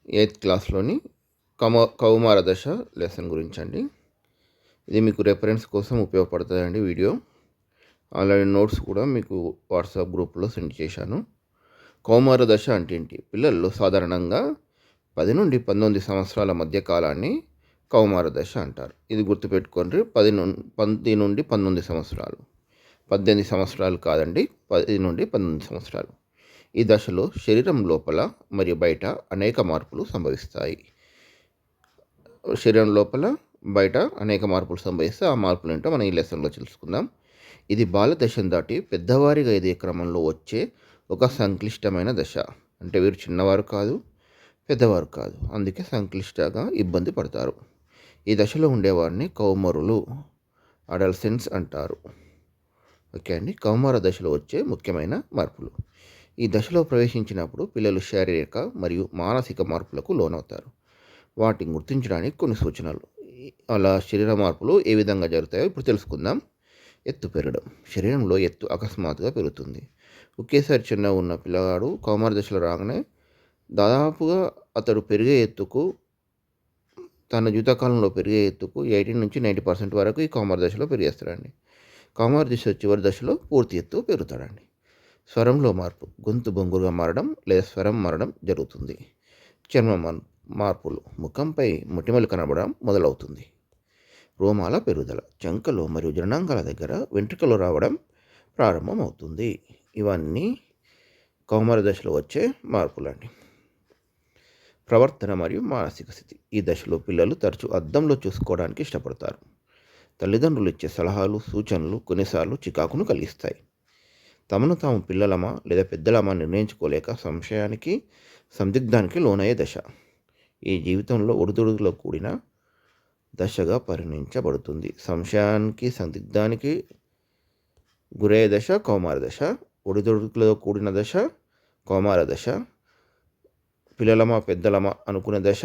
Eighth క్లాస్లోని కౌమార దశ lesson గురించండి. ఇది మీకు రెఫరెన్స్ కోసం ఉపయోగపడుతుందండి వీడియో. ఆల్రెడీ నోట్స్ కూడా మీకు వాట్సాప్ గ్రూప్లో సెండ్ చేశాను. కౌమార దశ అంటే ఏంటి? పిల్లల్లో సాధారణంగా 10 నుండి 19 సంవత్సరాల మధ్య కాలాన్ని కౌమార దశ అంటారు. ఇది గుర్తుపెట్టుకోండి. 10 నుండి 19 సంవత్సరాలు, 18 సంవత్సరాలు కాదండి, 10 నుండి 19 సంవత్సరాలు. ఈ దశలో శరీరం లోపల మరియు బయట అనేక మార్పులు సంభవిస్తాయి. శరీరం లోపల బయట అనేక మార్పులు సంభవిస్తే ఆ మార్పులు ఏంటో మనం ఈ లెసన్లో తెలుసుకుందాం. ఇది బాల దశను దాటి పెద్దవారిగా ఎదిగే క్రమంలో వచ్చే ఒక సంక్లిష్టమైన దశ. అంటే వీరు చిన్నవారు కాదు, పెద్దవారు కాదు, అందుకే సంక్లిష్టంగా ఇబ్బంది పడతారు. ఈ దశలో ఉండేవారిని కౌమారులు, అడల్సెంట్స్ అంటారు. ఓకే అండి. కౌమార దశలో వచ్చే ముఖ్యమైన మార్పులు. ఈ దశలో ప్రవేశించినప్పుడు పిల్లలు శారీరక మరియు మానసిక మార్పులకు లోనవుతారు. వాటిని గుర్తించడానికి కొన్ని సూచనలు. అలా శరీర మార్పులు ఏ విధంగా జరుగుతాయో ఇప్పుడు తెలుసుకుందాం. ఎత్తు పెరగడం. శరీరంలో ఎత్తు అకస్మాత్తుగా పెరుగుతుంది. ఒకేసారి చిన్న ఉన్న పిల్లగాడు కౌమార దశలో రాగానే దాదాపుగా అతడు పెరిగే ఎత్తుకు, తన జీవితకాలంలో పెరిగే ఎత్తుకు 18 నుంచి 90% వరకు ఈ కౌమార దశలో పెరిగేస్తాడండి. కౌమార దశ చివరి దశలో పూర్తి ఎత్తు పెరుగుతాడండి. స్వరంలో మార్పు. గొంతు బొంగురుగా మారడం లేదా స్వరం మారడం జరుగుతుంది. చర్మ మార్పులు. ముఖంపై మొటిమలు కనబడడం మొదలవుతుంది. రోమాల పెరుగుదల. చంకలో మరియు జననాంగాల దగ్గర వెంట్రుకలు రావడం ప్రారంభమవుతుంది. ఇవన్నీ కౌమార దశలో వచ్చే మార్పులండి. ప్రవర్తన మరియు మానసిక స్థితి. ఈ దశలో పిల్లలు తరచూ అద్దంలో చూసుకోవడానికి ఇష్టపడతారు. తల్లిదండ్రులు ఇచ్చే సలహాలు, సూచనలు కొన్నిసార్లు చికాకును కలిగిస్తాయి. తమను తాము పిల్లలమా లేదా పెద్దలమా నిర్ణయించుకోలేక సంశయానికి, సందిగ్ధానికి లోనయ్యే దశ. ఈ జీవితంలో ఒడిదుడుకులో కూడిన దశగా పరిగణించబడుతుంది. సంశయానికి, సందిగ్ధానికి గురయ్యే దశ కౌమార దశ. ఒడిదుడుకులతో కూడిన దశ కౌమార దశ. పిల్లలమా పెద్దలమా అనుకునే దశ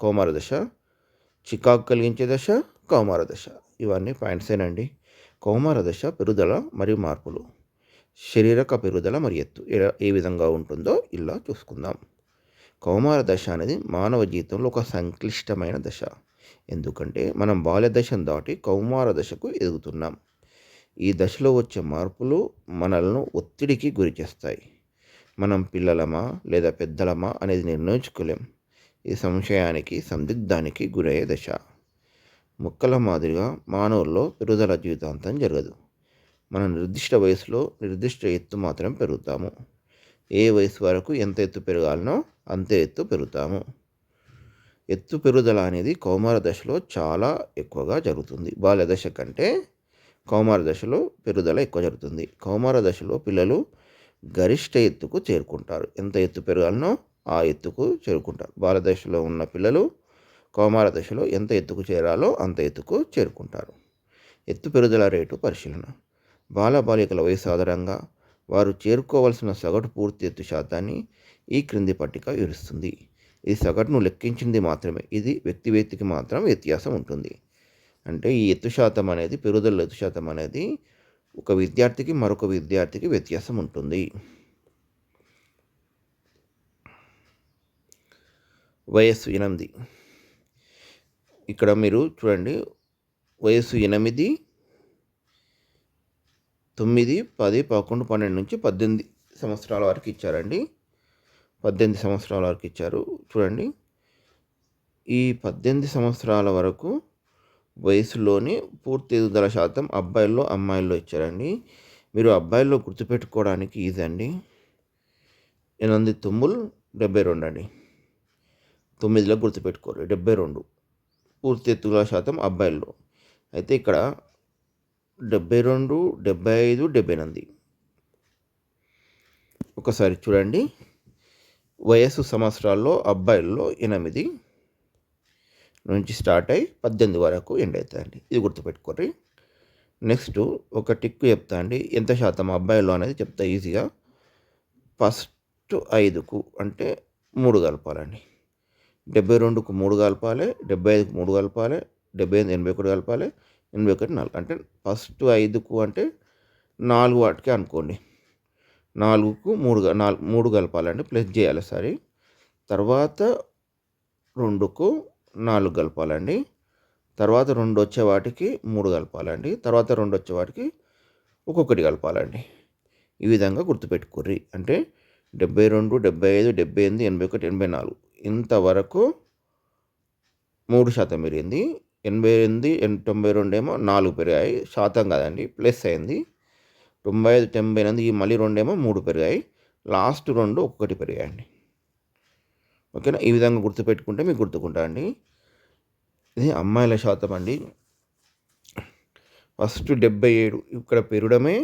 కౌమార దశ. చికాకు కలిగించే దశ కౌమార దశ. ఇవన్నీ పాయింట్సేనండి. కౌమార దశ పెరుగుదల మరియు మార్పులు. శారీరక పెరుగుదల మరియు ఎత్తు ఏ విధంగా ఉంటుందో ఇలా చూసుకుందాం. కౌమార దశ అనేది మానవ జీవితంలో ఒక సంక్లిష్టమైన దశ. ఎందుకంటే మనం బాల్య దశను దాటి కౌమార దశకు ఎదుగుతున్నాం. ఈ దశలో వచ్చే మార్పులు మనల్ని ఒత్తిడికి గురి చేస్తాయి. మనం పిల్లలమా లేదా పెద్దలమా అనేది నిర్ణయించుకోలేం. ఈ సంశయానికి, సందిగ్ధానికి గురయ్యే దశ. మొక్కల మాదిరిగా మానవుల్లో పెరుగుదల జీవితాంతం జరగదు. మనం నిర్దిష్ట వయసులో నిర్దిష్ట ఎత్తు మాత్రం పెరుగుతాము. ఏ వయసు వరకు ఎంత ఎత్తు పెరగాలనో అంతే ఎత్తు పెరుగుతాము. ఎత్తు పెరుగుదల అనేది కౌమార దశలో చాలా ఎక్కువగా జరుగుతుంది. బాల్య దశ కంటే కౌమార దశలో పెరుగుదల ఎక్కువ జరుగుతుంది. కౌమార దశలో పిల్లలు గరిష్ట ఎత్తుకు చేరుకుంటారు. ఎంత ఎత్తు పెరగాలనో ఆ ఎత్తుకు చేరుకుంటారు. బాల్య దశలో ఉన్న పిల్లలు కౌమార దశలో ఎంత ఎత్తుకు చేరాలో అంత ఎత్తుకు చేరుకుంటారు. ఎత్తు పెరుగుదల రేటు పరిశీలన. బాలబాలికల వయసు ఆధారంగా వారు చేరుకోవాల్సిన సగటు పూర్తి ఎత్తు శాతాన్ని ఈ క్రింది పట్టిక వివరిస్తుంది. ఇది సగటును లెక్కించింది మాత్రమే. ఇది వ్యక్తికి మాత్రం వ్యత్యాసం ఉంటుంది. అంటే ఈ ఎత్తు శాతం అనేది, పెరుగుదల ఎత్తు శాతం అనేది ఒక విద్యార్థికి మరొక విద్యార్థికి వ్యత్యాసం ఉంటుంది. వయస్సు 8. ఇక్కడ మీరు చూడండి, వయస్సు 8, 9, 10, 11, 12 నుంచి 18 సంవత్సరాల వరకు ఇచ్చారండి. 18 సంవత్సరాల వరకు ఇచ్చారు. చూడండి, ఈ 18 సంవత్సరాల వరకు వయసులోని పూర్తి ఎదుగుదల శాతం అబ్బాయిల్లో, అమ్మాయిల్లో ఇచ్చారండి. మీరు అబ్బాయిల్లో గుర్తుపెట్టుకోవడానికి ఈజీ అండి. 8 9 72 అండి. 9లో గుర్తుపెట్టుకోరు. 72 పూర్తి ఎత్తుగల శాతం అబ్బాయిల్లో. అయితే ఇక్కడ 72, 75, 78. ఒకసారి చూడండి, వయస్సు సంవత్సరాల్లో అబ్బాయిల్లో 8 నుంచి స్టార్ట్ అయ్యి 18 వరకు ఎండ్ అవుతాయండి. ఇది గుర్తుపెట్టుకోండి. నెక్స్ట్ ఒక టిక్ చెప్తా అండి, ఎంత శాతం అబ్బాయిల్లో అనేది చెప్తా ఈజీగా. ఫస్ట్ 5కు అంటే 3 కలపాలండి. 72కు 3 కలపాలి, 75కు 3 కలపాలి, 75 81 కలపాలి, 81 4. అంటే ఫస్ట్ 5కు అంటే 4 వాటికే అనుకోండి. 4కు 3 కలపాలండి. ప్లస్ చేయాలి. సరే, తర్వాత 2కు 4 కలపాలండి. తర్వాత 2 వచ్చే వాటికి 3 కలపాలండి. తర్వాత 2 వచ్చే వాటికి ఒక్కొక్కటి కలపాలండి. ఈ విధంగా గుర్తుపెట్టుకోర్రి. అంటే 72, 75, 78, 81, 84 ఇంతవరకు 3% పెరిగింది. 88, 92 ఏమో 4 పెరిగాయి. శాతం కాదండి, ప్లస్ అయింది. 95, 98 మళ్ళీ 2 ఏమో 3 పెరిగాయి. లాస్ట్ 2 ఒక్కొక్కటి పెరిగాయండి. ఓకేనా? ఈ విధంగా గుర్తుపెట్టుకుంటే మీకు గుర్తుకుంటా అండి. ఇది అమ్మాయిల శాతం అండి. ఫస్ట్ 77 ఇక్కడ పెరగడమే.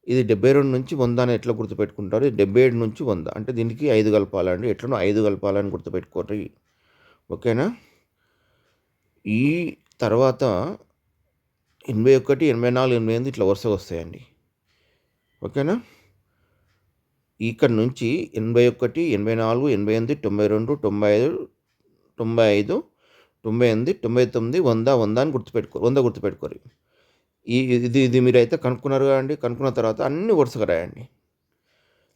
ఇది 72 నుంచి 100 అని ఎట్లా గుర్తుపెట్టుకుంటారు? 77 నుంచి 100 అంటే దీనికి 5 కలపాలండి. ఎట్లనో 5 కలపాలని గుర్తుపెట్టుకోండి. ఓకేనా? ఈ తర్వాత 81, 84, 88 ఇట్లా వరుసగా వస్తాయండి. ఓకేనా? ఇక్కడ నుంచి 81, 84, 88, 92, 95, 95, 98, 99, 100, 100 అని గుర్తుపెట్టుకో 100 గుర్తుపెట్టుకోరు. ఇది మీరైతే కనుక్కున్నారు కదండి. కనుక్కున్న తర్వాత అన్ని వరుసగా రాయండి.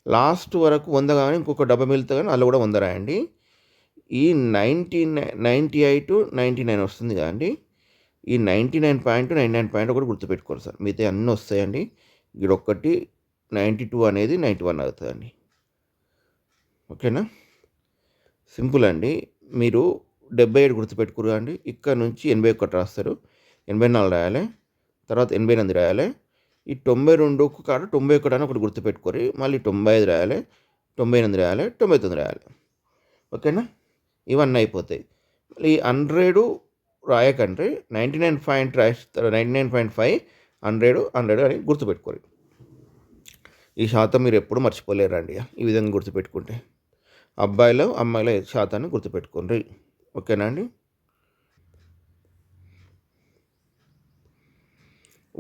లాస్ట్ వరకు 100 కానీ ఇంకొక డబ్బా మిగులుతుంది కానీ అందులో కూడా 100 రాయండి. ఈ 98, 99 వస్తుంది కదండి. ఈ 99.99 కూడా గుర్తుపెట్టుకోరు సార్. మిగతా అన్నీ వస్తాయండి. ఇక్కడ ఒకటి 92 అనేది 91 అవుతుందండి. ఓకేనా? సింపుల్ అండి. మీరు 77 గుర్తుపెట్టుకోరు అండి. ఇక్కడ నుంచి 81 రాస్తారు. 84 రాయాలి. తర్వాత 88 రాయాలి. ఈ 92కు కాడ 91 అని ఒకటి గుర్తుపెట్టుకోరు. మళ్ళీ 95 రాయాలి, 98 రాయాలి, 99 రాయాలి. ఓకేనా? ఇవన్నీ అయిపోతాయి. మళ్ళీ 100 రాయకండి. 99 రాస్తారు. 99.5, 100, 100 అని గుర్తుపెట్టుకోరు. ఈ శాతం మీరు ఎప్పుడు మర్చిపోలేరండి. ఈ విధంగా గుర్తుపెట్టుకుంటే అబ్బాయిలు అమ్మాయిల శాతాన్ని గుర్తుపెట్టుకోండి. ఓకేనా అండి?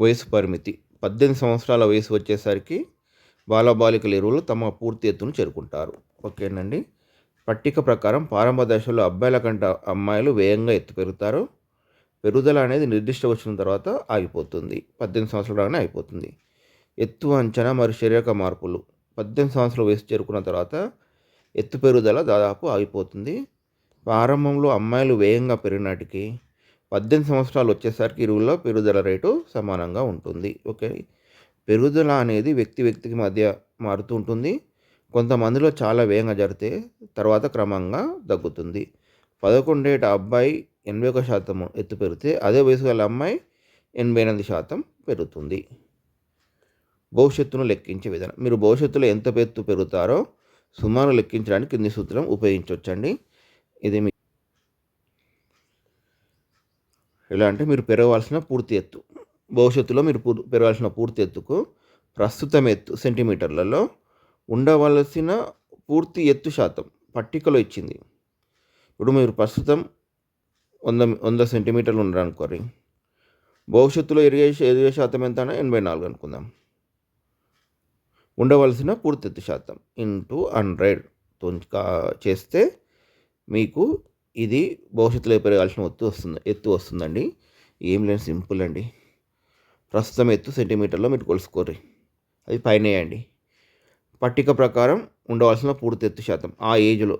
వయసు పరిమితి 18 సంవత్సరాల వయసు వచ్చేసరికి బాలబాలికల ఎరువులు తమ పూర్తి ఎత్తును చేరుకుంటారు. ఓకేనండి? పట్టిక ప్రకారం ప్రారంభ దశలో అబ్బాయిల కంటే అమ్మాయిలు వేగంగా ఎత్తు పెరుగుతారు. పెరుగుదల అనేది నిర్దిష్ట వచ్చిన తర్వాత ఆగిపోతుంది. 18 సంవత్సరాలనే అయిపోతుంది. ఎత్తు అంచనా మరియు శారీరక మార్పులు 18 సంవత్సరాల వయసు చేరుకున్న తర్వాత ఎత్తు పెరుగుదల దాదాపు ఆగిపోతుంది. ప్రారంభంలో అమ్మాయిలు వేగంగా పెరిగినాటికి 18 సంవత్సరాలు వచ్చేసరికి ఇరువుల్లో పెరుగుదల రేటు సమానంగా ఉంటుంది. ఓకే, పెరుగుదల అనేది వ్యక్తికి మధ్య మారుతూ ఉంటుంది. కొంతమందిలో చాలా వేగంగా జరిగితే తర్వాత క్రమంగా తగ్గుతుంది. 11 ఏట అబ్బాయి 81% ఎత్తు పెరిగితే అదే వయసు గల అమ్మాయి 88% పెరుగుతుంది. భవిష్యత్తును లెక్కించే విధానం. మీరు భవిష్యత్తులో ఎంత ఎత్తు పెరుగుతారో సుమారు లెక్కించడానికి కింది సూత్రం ఉపయోగించవచ్చండి. ఇది ఎలా అంటే మీరు పెరగవలసిన పూర్తి ఎత్తు, భవిష్యత్తులో మీరు పెరగాల్సిన పూర్తి ఎత్తుకు ప్రస్తుతం ఎత్తు సెంటీమీటర్లలో ఉండవలసిన పూర్తి ఎత్తు శాతం పట్టికలో ఇచ్చింది. ఇప్పుడు మీరు ప్రస్తుతం 100 సెంటీమీటర్లు ఉన్నారనుకోరి, భవిష్యత్తులో ఎరిగే శాతం ఎంత అన్నా 84 అనుకుందాం. ఉండవలసిన పూర్తి ఎత్తు శాతం ఇంటూ 100 చేస్తే మీకు ఇది భవిష్యత్తులో పెరగాల్సిన ఎత్తు వస్తుందండి. ఏం లేదు, సింపుల్ అండి. ప్రస్తుతం ఎత్తు సెంటీమీటర్లో మీరు కొలుసుకోర్రి, అది పైన వేయండి. పట్టిక ప్రకారం ఉండవలసిన పూర్తి ఎత్తు శాతం ఆ ఏజ్లో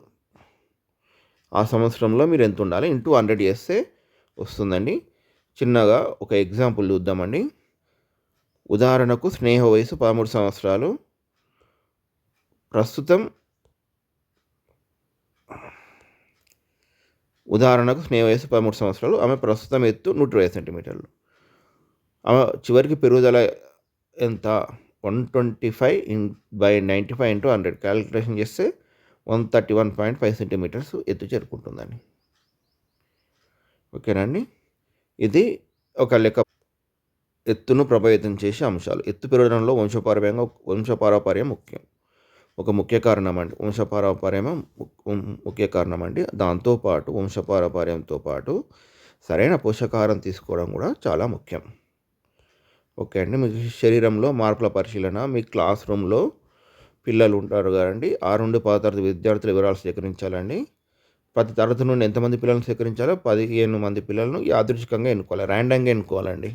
ఆ సంవత్సరంలో మీరు ఎంత ఉండాలి ఇంటూ 100 చేస్తే వస్తుందండి. చిన్నగా ఒక ఎగ్జాంపుల్ చూద్దామండి. ఉదాహరణకు స్నేహ వయసు 13 సంవత్సరాలు. స్నేహ వయసు 13 సంవత్సరాలు. ఆమె ప్రస్తుతం ఎత్తు 120 సెంటీమీటర్లు. ఆమె చివరికి పెరుగుదల ఎంత? 125/95 × 100 క్యాలిక్యులేషన్ చేస్తే 131.5 సెంటీమీటర్స్ ఎత్తు చేరుకుంటుందండి. ఓకేనండి? ఇది ఒక లెక్క. ఎత్తును ప్రభావితం చేసే అంశాలు. ఎత్తు పెరగడంలో వంశపారపర్యం ఒక ముఖ్య కారణం అండి. వంశపారపర్యం ముఖ్య కారణం అండి. దాంతోపాటు వంశపారపర్యంతో పాటు సరైన పోషకాహారం తీసుకోవడం కూడా చాలా ముఖ్యం. ఓకే అండి. మీ శరీరంలో మార్పుల పరిశీలన. మీ క్లాస్ రూమ్లో పిల్లలు ఉంటారు కదండి, 6 నుండి 10 తరగతి విద్యార్థుల వివరాలు సేకరించాలండి. ప్రతి తరగతి నుండి ఎంతమంది పిల్లలను సేకరించాలో 15 మంది పిల్లలను యాదృచ్ఛికంగా ఎన్నుకోవాలి, ర్యాండంగా ఎన్నుకోవాలండి.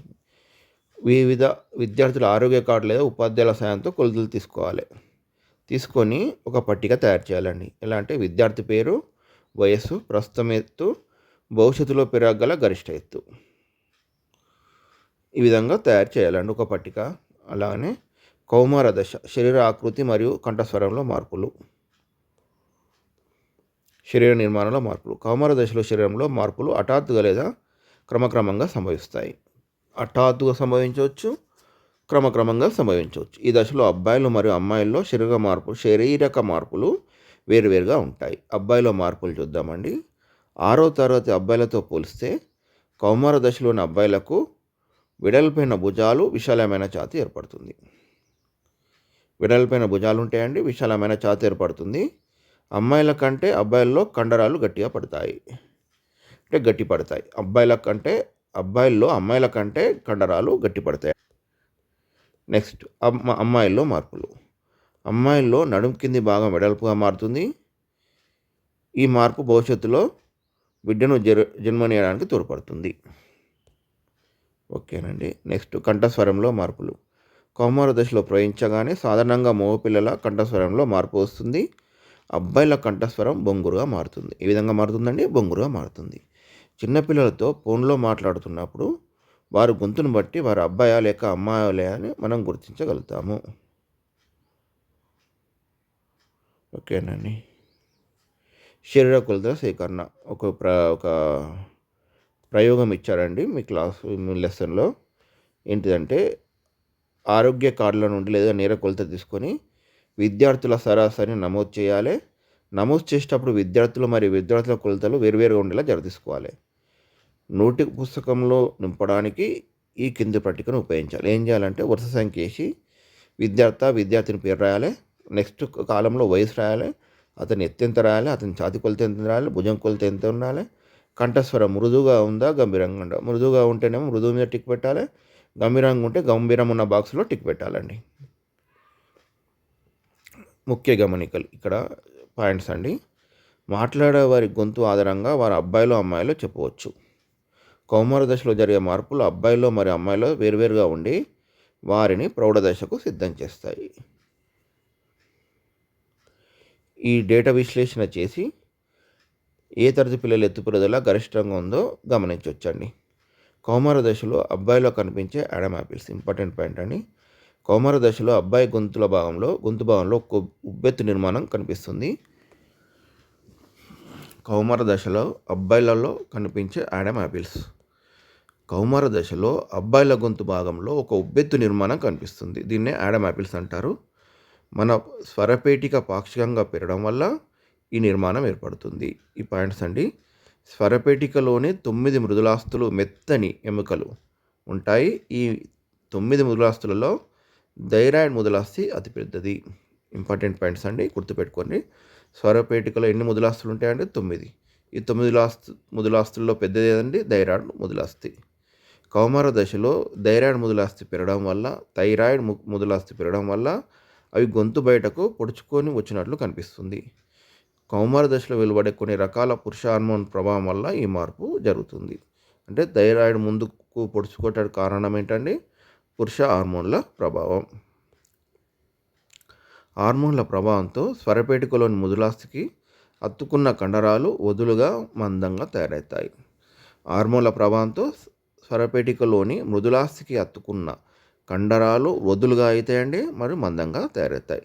వివిధ విద్యార్థుల ఆరోగ్య కార్డు లేదా ఉపాధ్యాయుల సాయంతో కొలతలు తీసుకోవాలి. తీసుకొని ఒక పట్టిక తయారు చేయాలండి. ఎలా అంటే విద్యార్థి పేరు, వయస్సు, ప్రస్తుతం ఎత్తు, భవిష్యత్తులో పెరగగల గరిష్ట ఎత్తు. ఈ విధంగా తయారు చేయాలండి ఒక పట్టిక. అలానే కౌమార దశ, శరీర ఆకృతి మరియు కంఠస్వరంలో మార్పులు. శరీర నిర్మాణంలో మార్పులు. కౌమార దశలో శరీరంలో మార్పులు హఠాత్తుగా లేదా క్రమక్రమంగా సంభవిస్తాయి. హఠాత్తుగా సంభవించవచ్చు, క్రమక్రమంగా సంభవించవచ్చు. ఈ దశలో అబ్బాయిలు మరియు అమ్మాయిల్లో శారీరక మార్పులు వేరువేరుగా ఉంటాయి. అబ్బాయిలో మార్పులు చూద్దామండి. 6వ తరగతి అబ్బాయిలతో పోలిస్తే కౌమార దశలోని అబ్బాయిలకు వెడల్పైన భుజాలు, విశాలమైన ఛాతీ ఏర్పడుతుంది. వెడల్పైన భుజాలు ఉంటాయండి, విశాలమైన ఛాతీ ఏర్పడుతుంది. అమ్మాయిల కంటే అబ్బాయిల్లో కండరాలు గట్టిగా పడతాయి, అంటే గట్టి పడతాయి. అబ్బాయిల్లో అమ్మాయిల కంటే కండరాలు గట్టి పడతాయి. నెక్స్ట్ అమ్మాయిల్లో మార్పులు. అమ్మాయిల్లో నడుం కింది భాగం వెడల్పుగా మారుతుంది. ఈ మార్పు భవిష్యత్తులో బిడ్డను జన్మనీయడానికి తోడ్పడుతుంది. ఓకేనండి. నెక్స్ట్ కంఠస్వరంలో మార్పులు. కౌమార దశలో ప్రవహించగానే సాధారణంగా మగపిల్లల కంఠస్వరంలో మార్పు వస్తుంది. అబ్బాయిల కంఠస్వరం బొంగురుగా మారుతుంది. ఏ విధంగా మారుతుందండి? బొంగురుగా మారుతుంది. చిన్నపిల్లలతో ఫోన్లో మాట్లాడుతున్నప్పుడు వారి గొంతును బట్టి వారు అబ్బాయా లేక అమ్మాయిలే అని మనం గుర్తించగలుగుతాము. ఓకేనండి. శరీర కొలతల సేకరణ ఒక ప్రయోగం ఇచ్చారండి మీ లెసన్లో. ఏంటిదంటే ఆరోగ్య కార్డుల నుండి లేదా నేర కొలత తీసుకొని విద్యార్థుల సరాసరిని నమోదు చేయాలి. నమోదు చేసేటప్పుడు విద్యార్థుల కొలతలు వేరువేరుగా ఉండేలా తీసుకోవాలి. నోటి పుస్తకంలో నింపడానికి ఈ కింది పట్టికను ఉపయోగించాలి. ఏం చేయాలంటే వరుస సంఖ్య వేసి విద్యార్థిని పేరు రాయాలి. నెక్స్ట్ కాలంలో వయసు రాయాలి, అతని ఎత్తు ఎంత రాయాలి, అతని ఛాతీ కొలత ఎంత రాయాలి, భుజం కొలత ఎంత ఉండాలి, కంఠస్వరం మృదువుగా ఉందా గంభీరంగా ఉందా. మృదువుగా ఉంటేనేమో మృదువు మీద టిక్ పెట్టాలి, గంభీరంగా ఉంటే గంభీరం ఉన్న బాక్స్లో టిక్ పెట్టాలండి. ముఖ్య గమనికలు ఇక్కడ పాయింట్స్ అండి. మాట్లాడే వారి గొంతు ఆధారంగా వారు అబ్బాయిలో అమ్మాయిలో చెప్పవచ్చు. కౌమార దశలో జరిగే మార్పులు అబ్బాయిలో మరియు అమ్మాయిలో వేరువేరుగా ఉండి వారిని ప్రౌఢ దశకు సిద్ధం చేస్తాయి. ఈ డేటా విశ్లేషణ చేసి ఏ తరగతి పిల్లల ఎత్తుపెరుగుదల గరిష్టంగా ఉందో గమనించవచ్చండి. కౌమార దశలో అబ్బాయిలో కనిపించే యాడమ్ యాపిల్స్ ఇంపార్టెంట్ పాయింట్ అండి. కౌమార దశలో అబ్బాయి గొంతు భాగంలో ఉబ్బెత్తు నిర్మాణం కనిపిస్తుంది. కౌమార దశలో అబ్బాయిలలో కనిపించే యాడమ్ యాపిల్స్. కౌమార దశలో అబ్బాయిల గొంతు భాగంలో ఒక ఉబ్బెత్తు నిర్మాణం కనిపిస్తుంది. దీన్నే యాడమ్ యాపిల్స్ అంటారు. మన స్వరపేటిక పాక్షికంగా పెరగడం వల్ల ఈ నిర్మాణం ఏర్పడుతుంది. ఈ పాయింట్స్ అండి. స్వరపేటికలోని 9 మృదులాస్తులు మెత్తని ఎముకలు ఉంటాయి. ఈ 9 మృదులాస్తులలో థైరాయిడ్ మృదులాస్థి అతిపెద్దది. ఇంపార్టెంట్ పాయింట్స్ అండి, గుర్తుపెట్టుకోండి. స్వరపేటికలో ఎన్ని మృదులాస్తులు ఉంటాయంటే 9. ఈ 9 మృదులాస్తుల్లో పెద్దది ఏదండి? థైరాయిడ్ మృదులాస్థి. కౌమార దశలో థైరాయిడ్ మృదులాస్థి పెరగడం వల్ల అవి గొంతు బయటకు పొడుచుకొని వచ్చినట్లు కనిపిస్తుంది. కౌమార దశలో వెలువడే కొన్ని రకాల పురుష హార్మోన్ ప్రభావం వల్ల ఈ మార్పు జరుగుతుంది. అంటే థైరాయిడ్ ముందుకు పొడుచుకోవటానికి కారణం ఏంటండి? పురుష హార్మోన్ల ప్రభావం. హార్మోన్ల ప్రభావంతో స్వరపేటికలోని మృదులాస్థికి అత్తుకున్న కండరాలు వదులుగా మందంగా తయారవుతాయి. హార్మోన్ల ప్రభావంతో స్వరపేటికలోని మృదులాస్థికి అత్తుకున్న కండరాలు వదులుగా అవుతాయండి, మరియు మందంగా తయారవుతాయి.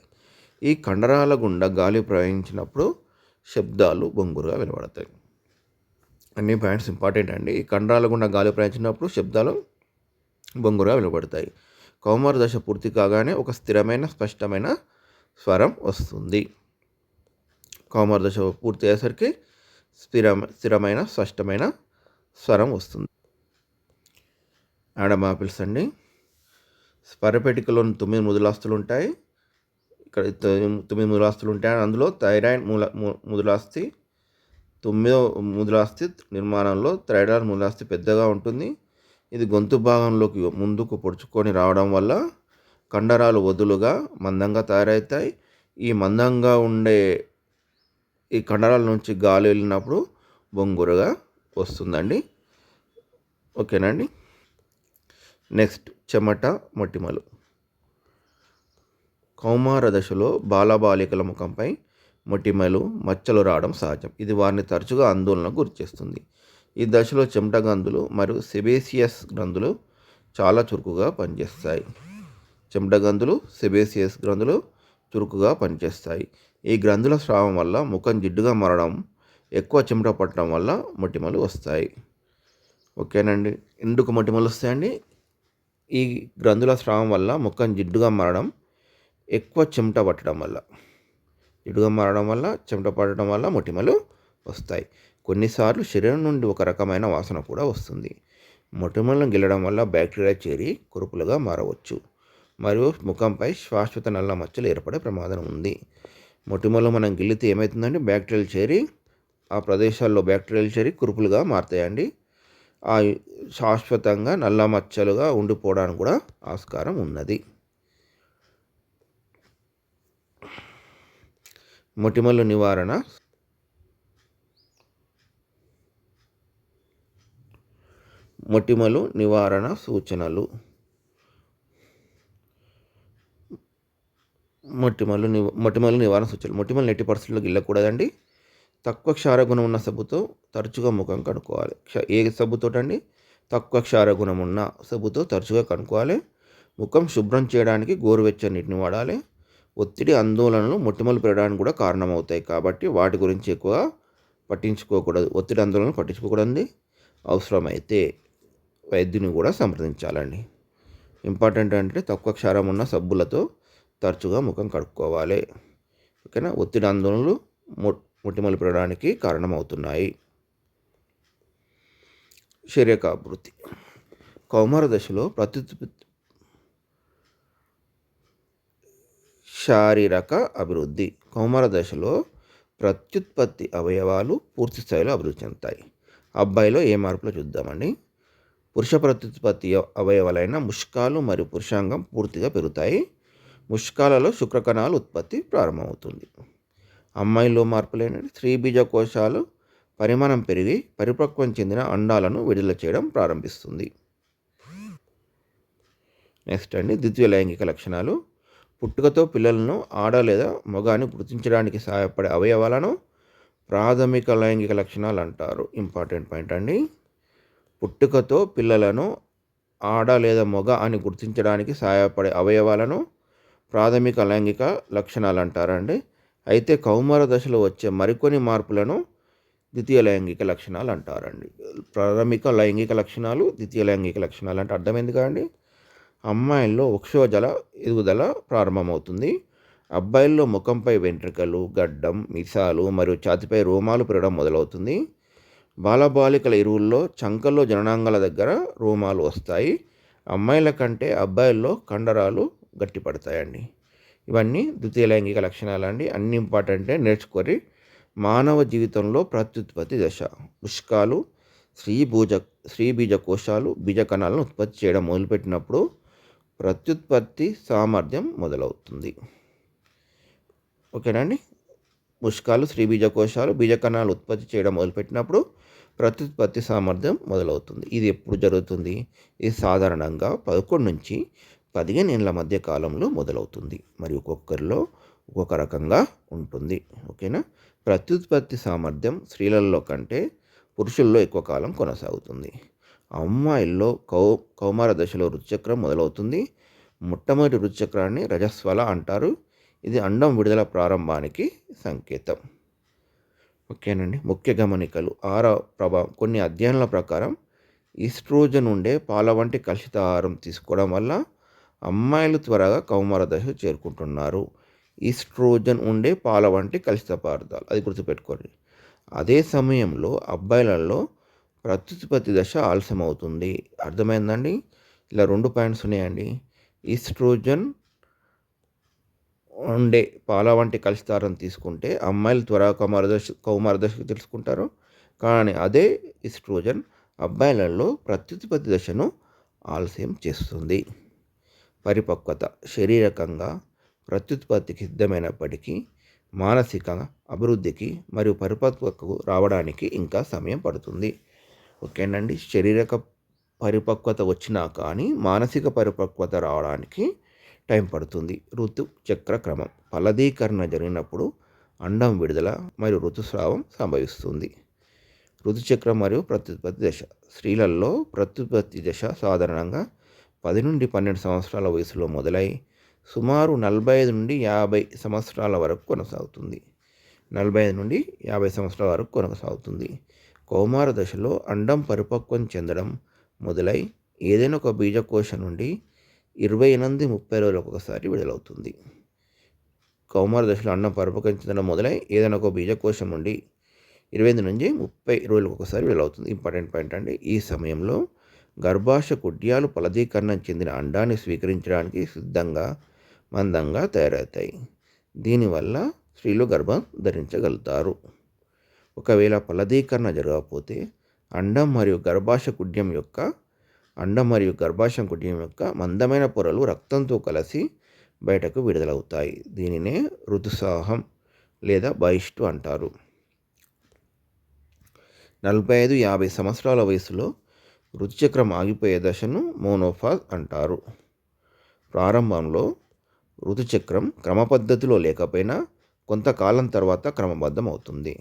ఈ కండరాల గుండా గాలి ప్రవహించినప్పుడు శబ్దాలు బొంగురుగా వెలువడతాయి. అన్ని పాయింట్స్ ఇంపార్టెంట్ అండి. ఈ కండరాల గుండా గాలి ప్రవహించినప్పుడు శబ్దాలు బొంగురుగా వెలువడతాయి. కౌమార దశ పూర్తి కాగానే ఒక స్థిరమైన స్పష్టమైన స్వరం వస్తుంది. కౌమార దశ పూర్తి అయ్యేసరికి స్థిరమైన స్పష్టమైన స్వరం వస్తుంది. యాడమ్ యాపిల్స్ అండి. స్వరపేటికలోని 9 మృదులాస్తులు ఉంటాయి. ఇక్కడ 9 మృదులాస్తులు ఉంటాయి. అందులో థైరాయిడ్ మృదులాస్థి 9వ మృదులాస్థి నిర్మాణంలో థైరాయిడ్ మృదులాస్థి పెద్దగా ఉంటుంది. ఇది గొంతు భాగంలోకి ముందుకు పొడుచుకొని రావడం వల్ల కండరాలు వదులుగా మందంగా తయారవుతాయి. ఈ మందంగా ఉండే ఈ కండరాల నుంచి గాలి వెళ్ళినప్పుడు బొంగురుగా వస్తుందండి. ఓకేనండి. నెక్స్ట్ చెమట మొటిమలు. కౌమార దశలో బాలబాలికల ముఖంపై మొటిమలు మచ్చలు రావడం సహజం. ఇది వారిని తరచుగా ఆందోళనకు గురిచేస్తుంది. ఈ దశలో చెమట గ్రంథులు మరియు సెబేసియస్ గ్రంథులు చాలా చురుకుగా పనిచేస్తాయి. చెమట గ్రంథులు సెబేసియస్ గ్రంథులు చురుకుగా పనిచేస్తాయి. ఈ గ్రంథుల స్రావం వల్ల ముఖం జిడ్డుగా మారడం, ఎక్కువ చెమట పట్టడం వల్ల మొటిమలు వస్తాయి. ఓకేనండి. ఎందుకు మొటిమలు వస్తాయండి? ఈ గ్రంథుల స్రావం వల్ల ముఖం జిడ్డుగా మారడం, ఎక్కువ చెమట పట్టడం వల్ల, చెమట పట్టడం వల్ల మొటిమలు వస్తాయి. కొన్నిసార్లు శరీరం నుండి ఒక రకమైన వాసన కూడా వస్తుంది. మొటిమలను గిల్లడం వల్ల బ్యాక్టీరియా చేరి కురుపులుగా మారవచ్చు మరియు ముఖంపై శాశ్వత నల్ల మచ్చలు ఏర్పడే ప్రమాదం ఉంది. మొటిమలు మనం గిల్లితే ఏమవుతుందండి? బ్యాక్టీరియాలు చేరి ఆ ప్రదేశాల్లో కురుపులుగా మారుతాయండి. ఆ శాశ్వతంగా నల్ల మచ్చలుగా ఉండిపోవడానికి కూడా ఆస్కారం ఉన్నది. మొటిమలు నివారణ సూచనలు. మొటిమలు నివారణ సూచనలు. మొటిమలు ఎట్టి పరిస్థితుల్లో గిల్లకూడదండి. తక్కువ క్షారగుణం ఉన్న సబ్బుతో తరచుగా ముఖం కడుక్కోవాలి. ఏ సబ్బుతోటండి? తక్కువ క్షారగుణం ఉన్న సబ్బుతో తరచుగా కడుక్కోవాలి. ముఖం శుభ్రం చేయడానికి గోరువెచ్చని నీటిని వాడాలి. ఒత్తిడి, ఆందోళనలు మొటిమలు పెరగడానికి కూడా కారణమవుతాయి కాబట్టి వాటి గురించి ఎక్కువ పట్టించుకోకూడదు. ఒత్తిడి, ఆందోళనలు పట్టించుకోకూడదండి. అవసరమైతే వైద్యుని కూడా సంప్రదించాలండి. ఇంపార్టెంట్ అంటే తక్కువ క్షారం ఉన్న సబ్బులతో తరచుగా ముఖం కడుక్కోవాలి. ఓకేనా? ఒత్తిడి, ఆందోళనలు మొటిమలు పెరగడానికి కారణమవుతున్నాయి. శారీరక కౌమార దశలో శారీరక అభివృద్ధి. కౌమార దశలో ప్రత్యుత్పత్తి అవయవాలు పూర్తి స్థాయిలో అభివృద్ధి చెందుతాయి. అబ్బాయిలో ఏ మార్పులో చూద్దామండి. పురుష ప్రత్యుత్పత్తి అవయవాలైన ముష్కాలు మరియు పురుషాంగం పూర్తిగా పెరుగుతాయి. ముష్కాలలో శుక్రకణాలు ఉత్పత్తి ప్రారంభమవుతుంది. అమ్మాయిలో మార్పులేనండి. స్త్రీ బీజకోశాలు పరిమాణం పెరిగి పరిపక్వం చెందిన అండాలను విడుదల చేయడం ప్రారంభిస్తుంది. నెక్స్ట్ అండి, ద్వితీయ లైంగిక లక్షణాలు. పుట్టుకతో పిల్లలను ఆడ లేదా మగ అని గుర్తించడానికి సహాయపడే అవయవాలను ప్రాథమిక లైంగిక లక్షణాలు అంటారు. ఇంపార్టెంట్ పాయింట్ అండి. పుట్టుకతో పిల్లలను ఆడ లేదా మగ అని గుర్తించడానికి సహాయపడే అవయవాలను ప్రాథమిక లైంగిక లక్షణాలు అంటారండి. అయితే కౌమార దశలో వచ్చే మరికొన్ని మార్పులను ద్వితీయ లైంగిక లక్షణాలు అంటారండి. ప్రాథమిక లైంగిక లక్షణాలు, ద్వితీయ లైంగిక లక్షణాలు అంటే అర్థమైంది కదండి. అమ్మాయిల్లో వక్షోజల ఎదుగుదల ప్రారంభమవుతుంది. అబ్బాయిల్లో ముఖంపై వెంట్రుకలు, గడ్డం, మిసాలు మరియు ఛాతిపై రోమాలు పెరగడం మొదలవుతుంది. బాలబాలికల ఇరువుల్లో చంకల్లో జననాంగాల దగ్గర రోమాలు వస్తాయి. అమ్మాయిల కంటే అబ్బాయిల్లో కండరాలు గట్టిపడతాయండి. ఇవన్నీ ద్వితీయ లైంగిక లక్షణాలు అండి. అన్ని ఇంపార్టెంటే, నేర్చుకొని. మానవ జీవితంలో ప్రత్యుత్పత్తి దశ. పుష్కాలు స్త్రీ బీజకోశాలు బీజకణాలను ఉత్పత్తి చేయడం మొదలుపెట్టినప్పుడు ప్రత్యుత్పత్తి సామర్థ్యం మొదలవుతుంది. ఓకేనండి. పుష్కాలు స్త్రీ బీజకోశాలు బీజకణాలు ఉత్పత్తి చేయడం మొదలుపెట్టినప్పుడు ప్రత్యుత్పత్తి సామర్థ్యం మొదలవుతుంది. ఇది ఎప్పుడు జరుగుతుంది? ఇది సాధారణంగా 11 నుంచి 15 ఏళ్ళ మధ్య కాలంలో మొదలవుతుంది మరియు ఒక్కొక్కరిలో ఒక్కొక్క రకంగా ఉంటుంది. ఓకేనా? ప్రత్యుత్పత్తి సామర్థ్యం స్త్రీలలో కంటే పురుషుల్లో ఎక్కువ కాలం కొనసాగుతుంది. అమ్మాయిల్లో కౌమార దశలో ఋతుచక్రం మొదలవుతుంది. మొట్టమొదటి ఋతుచక్రాన్ని రజస్వల అంటారు. ఇది అండం విడుదల ప్రారంభానికి సంకేతం. ఓకేనండి. ముఖ్య గమనికలు. ప్రభావం. కొన్ని అధ్యయనాల ప్రకారం ఈస్ట్రోజన్ ఉండే పాల వంటి కలుషిత ఆహారం తీసుకోవడం వల్ల అమ్మాయిలు త్వరగా కౌమార దశ చేరుకుంటున్నారు. ఈస్ట్రోజన్ ఉండే పాల వంటి కలుషిత పదార్థాలు, అది గుర్తుపెట్టుకోండి. అదే సమయంలో అబ్బాయిలలో ప్రత్యుత్పత్తి దశ ఆలస్యమవుతుంది. అర్థమైందండి? ఇలా 2 పాయింట్స్ ఉన్నాయండి. ఈస్ట్రోజన్ ఉండే పాల వంటి కలుషితారం తీసుకుంటే అమ్మాయిలు త్వరగా కౌమార దశకు తెలుసుకుంటారు. కానీ అదే ఈస్ట్రోజన్ అబ్బాయిలలో ప్రత్యుత్పత్తి దశను ఆలస్యం చేస్తుంది. పరిపక్వత. శారీరకంగా ప్రత్యుత్పత్తికి సిద్ధమైనప్పటికీ మానసిక అభివృద్ధికి మరియు పరిపక్వతకు రావడానికి ఇంకా సమయం పడుతుంది. ఓకేనండి. శారీరక పరిపక్వత వచ్చినా కానీ మానసిక పరిపక్వత రావడానికి టైం పడుతుంది. ఋతుచక్ర క్రమం ఫలదీకరణ జరిగినప్పుడు అండం విడుదల మరియు ఋతుస్రావం సంభవిస్తుంది. ఋతుచక్రం మరియు ప్రత్యుత్పత్తి దశ. స్త్రీలలో ప్రత్యుత్పత్తి దశ సాధారణంగా 10 నుండి 12 సంవత్సరాల వయసులో మొదలై సుమారు 45 నుండి 50 సంవత్సరాల వరకు కొనసాగుతుంది. 45 నుండి 50 సంవత్సరాల వరకు కొనసాగుతుంది. కౌమార దశలో అండం పరిపక్వం చెందడం మొదలై ఏదైనా ఒక బీజకోశం నుండి 28-30 రోజులకు ఒకసారి విడుదలవుతుంది. కౌమార దశలో అండం పరిపక్వం చెందడం మొదలై ఏదైనా ఒక బీజకోశం నుండి 28 నుంచి 30 రోజులకు ఒకసారి విడుదలవుతుంది. ఇంపార్టెంట్ పాయింట్ అండి. ఈ సమయంలో గర్భాశయ కుడ్యాలు ఫలదీకరణం చెందిన అండాన్ని స్వీకరించడానికి సిద్ధంగా మందంగా తయారవుతాయి. దీనివల్ల స్త్రీలు గర్భం ధరించగలుగుతారు. ఒకవేళ ఫలదీకరణ జరగకపోతే అండం మరియు గర్భాశయ కుడ్యం యొక్క మందమైన పొరలు రక్తంతో కలిసి బయటకు విడుదలవుతాయి. దీనినే ఋతుస్రావం లేదా బహిష్టు అంటారు. 45-50 సంవత్సరాల వయసులో ఋతుచక్రం ఆగిపోయే దశను మోనోఫాజ్ అంటారు. ప్రారంభంలో ఋతుచక్రం క్రమపద్ధతిలో లేకపోయినా కొంతకాలం తర్వాత క్రమబద్ధం అవుతుంది.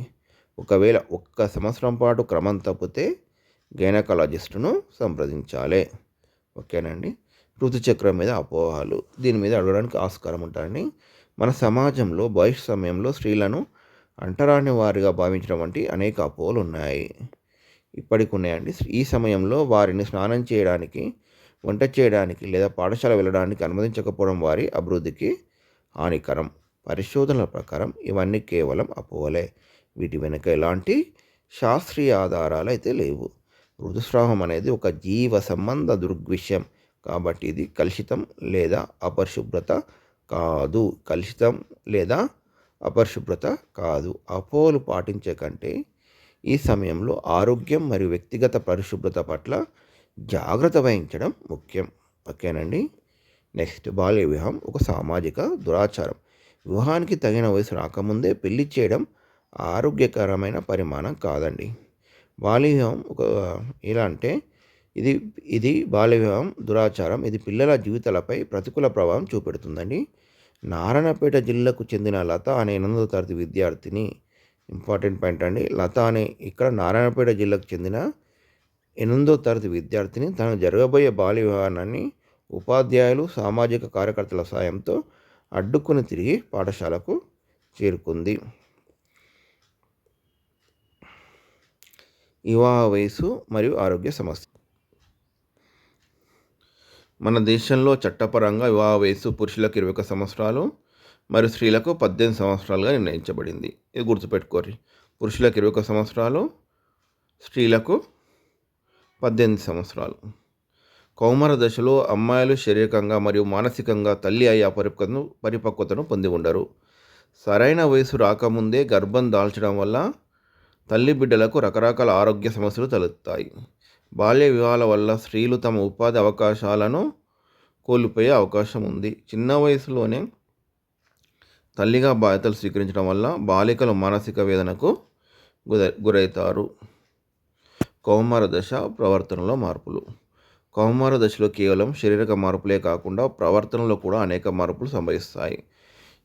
ఒకవేళ 1 సంవత్సరం పాటు క్రమం తప్పితే గైనకాలజిస్టును సంప్రదించాలి. ఓకేనండి. ఋతుచక్రం మీద అపోహలు దీని మీద అడగడానికి ఆస్కారం ఉంటారండి. మన సమాజంలో బహిష్టు సమయంలో స్త్రీలను అంటరాని వారిగా భావించడం వంటి అనేక అపోహలు ఉన్నాయి. ఇప్పటికి ఉన్నాయండి. ఈ సమయంలో వారిని స్నానం చేయడానికి, వంట చేయడానికి లేదా పాఠశాల వెళ్ళడానికి అనుమతించకపోవడం వారి అభివృద్ధికి హానికరం. పరిశోధనల ప్రకారం ఇవన్నీ కేవలం అపోహలే. వీటి వెనుక ఎలాంటి శాస్త్రీయ ఆధారాలు అయితే లేవు. ఋతుస్రావం అనేది ఒక జీవ సంబంధ దృగ్విషయం కాబట్టి ఇది కలుషితం లేదా అపరిశుభ్రత కాదు. అపోహలు పాటించే కంటే ఈ సమయంలో ఆరోగ్యం మరియు వ్యక్తిగత పరిశుభ్రత పట్ల జాగ్రత్త వహించడం ముఖ్యం. ఓకేనండి. నెక్స్ట్, బాల్య వివాహం ఒక సామాజిక దురాచారం. వివాహానికి తగిన వయసు రాకముందే పెళ్లి చేయడం ఆరోగ్యకరమైన పరిమాణం కాదండి. బాల్య వివాహం ఎలా అంటే ఇది బాల్య వివాహం దురాచారం. ఇది పిల్లల జీవితాలపై ప్రతికూల ప్రభావం చూపెడుతుందండి. నారాయణపేట జిల్లాకు చెందిన లత అనే 8వ తరగతి విద్యార్థిని, ఇంపార్టెంట్ పాయింట్ అండి, లత అనే ఇక్కడ నారాయణపేట జిల్లాకు చెందిన 8వ తరగతి విద్యార్థిని తను జరగబోయే బాల్య వివాహాన్ని ఉపాధ్యాయులు, సామాజిక కార్యకర్తల సాయంతో అడ్డుకుని తిరిగి పాఠశాలకు చేరుకుంది. వివాహ వయసు మరియు ఆరోగ్య సమస్య. మన దేశంలో చట్టపరంగా వివాహ వయసు పురుషులకు 21 సంవత్సరాలు మరియు స్త్రీలకు 18 సంవత్సరాలుగా నిర్ణయించబడింది. ఇది గుర్తుపెట్టుకోరి. పురుషులకు 21 సంవత్సరాలు, స్త్రీలకు 18 సంవత్సరాలు. కౌమార దశలో అమ్మాయిలు శారీరకంగా మరియు మానసికంగా తల్లి అయ్యే పరిపక్వతను పొంది ఉండరు. సరైన వయసు రాకముందే గర్భం దాల్చడం వల్ల తల్లి బిడ్డలకు రకరకాల ఆరోగ్య సమస్యలు తలెత్తాయి. బాల్య వివాహాల వల్ల స్త్రీలు తమ ఉపాధి అవకాశాలను కోల్పోయే అవకాశం ఉంది. చిన్న వయసులోనే తల్లిగా బాధ్యతలు స్వీకరించడం వల్ల బాలికలు మానసిక వేదనకు గురవుతారు. కౌమార దశ ప్రవర్తనలో మార్పులు. కౌమార దశలో కేవలం శారీరక మార్పులే కాకుండా ప్రవర్తనలో కూడా అనేక మార్పులు సంభవిస్తాయి.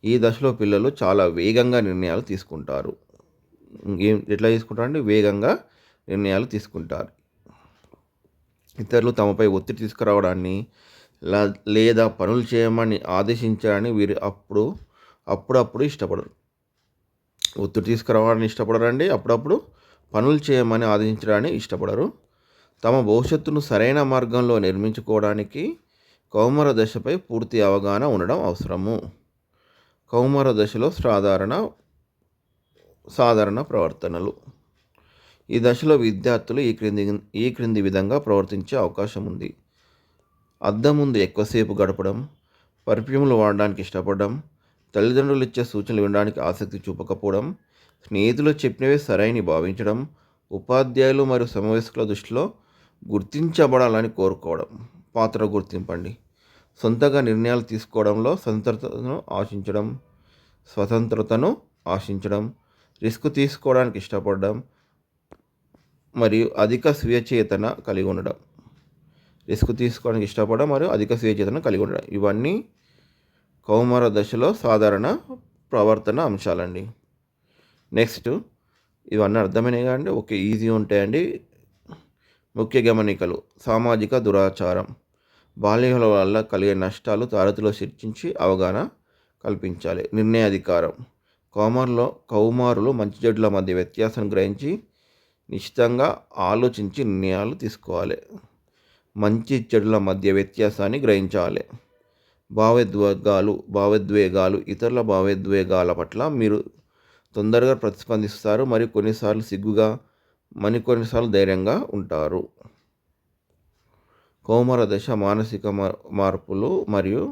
ఈ దశలో పిల్లలు చాలా వేగంగా నిర్ణయాలు తీసుకుంటారు. ఎట్లా తీసుకుంటారంటే వేగంగా నిర్ణయాలు తీసుకుంటారు. ఇతరులు తమపై ఒత్తిడి తీసుకురావడాన్ని లేదా పనులు చేయమని ఆదేశించాలని వీరు అప్పుడప్పుడు ఇష్టపడరు. ఒత్తిడి తీసుకురావడాన్ని ఇష్టపడరండి. అప్పుడప్పుడు పనులు చేయమని ఆదేశించడాన్ని ఇష్టపడరు. తమ భవిష్యత్తును సరైన మార్గంలో నిర్మించుకోవడానికి కౌమార దశపై పూర్తి అవగాహన ఉండడం అవసరము. కౌమార దశలో సాధారణ ప్రవర్తనలు. ఈ దశలో విద్యార్థులు ఈ క్రింది విధంగా ప్రవర్తించే అవకాశం ఉంది. అద్దం ముందు ఎక్కువసేపు గడపడం, పర్ఫ్యూమ్లు వాడడానికి ఇష్టపడడం, తల్లిదండ్రులు ఇచ్చే సూచనలు వినడానికి ఆసక్తి చూపకపోవడం, స్నేహితులు చెప్పినవే సరైన భావించడం, ఉపాధ్యాయులు మరియు సమవయస్కుల దృష్టిలో గుర్తించబడాలని కోరుకోవడం. పాత్ర గుర్తింపండి. సొంతంగా నిర్ణయాలు తీసుకోవడంలో స్వతంత్రతను ఆశించడం, రిస్క్ తీసుకోవడానికి ఇష్టపడడం మరియు అధిక స్వీయచేతన కలిగి ఉండడం. ఇవన్నీ కౌమార దశలో సాధారణ ప్రవర్తన అంశాలండి. నెక్స్ట్ ఇవన్నీ అర్థమైనాయి కదండి. ఓకే, ఈజీ ఉంటాయండి. ముఖ్య గమనికలు: సామాజిక దురాచారం, బాల్యాల వల్ల కలిగే నష్టాలు తరగతిలో చర్చించి అవగాహన కల్పించాలి. నిర్ణయాధికారం: కౌమారులు మంచి చెడుల మధ్య వ్యత్యాసం గ్రహించి నిశ్చితంగా ఆలోచించి నిర్ణయాలు తీసుకోవాలి. మంచి చెడుల మధ్య వ్యత్యాసాన్ని గ్రహించాలి. భావోద్వేగాలు: ఇతరుల భావోద్వేగాల పట్ల మీరు తొందరగా ప్రతిస్పందిస్తారు మరియు కొన్నిసార్లు సిగ్గుగా, మరికొన్నిసార్లు ధైర్యంగా ఉంటారు. కౌమార దశ మానసిక మార్పులు మరియు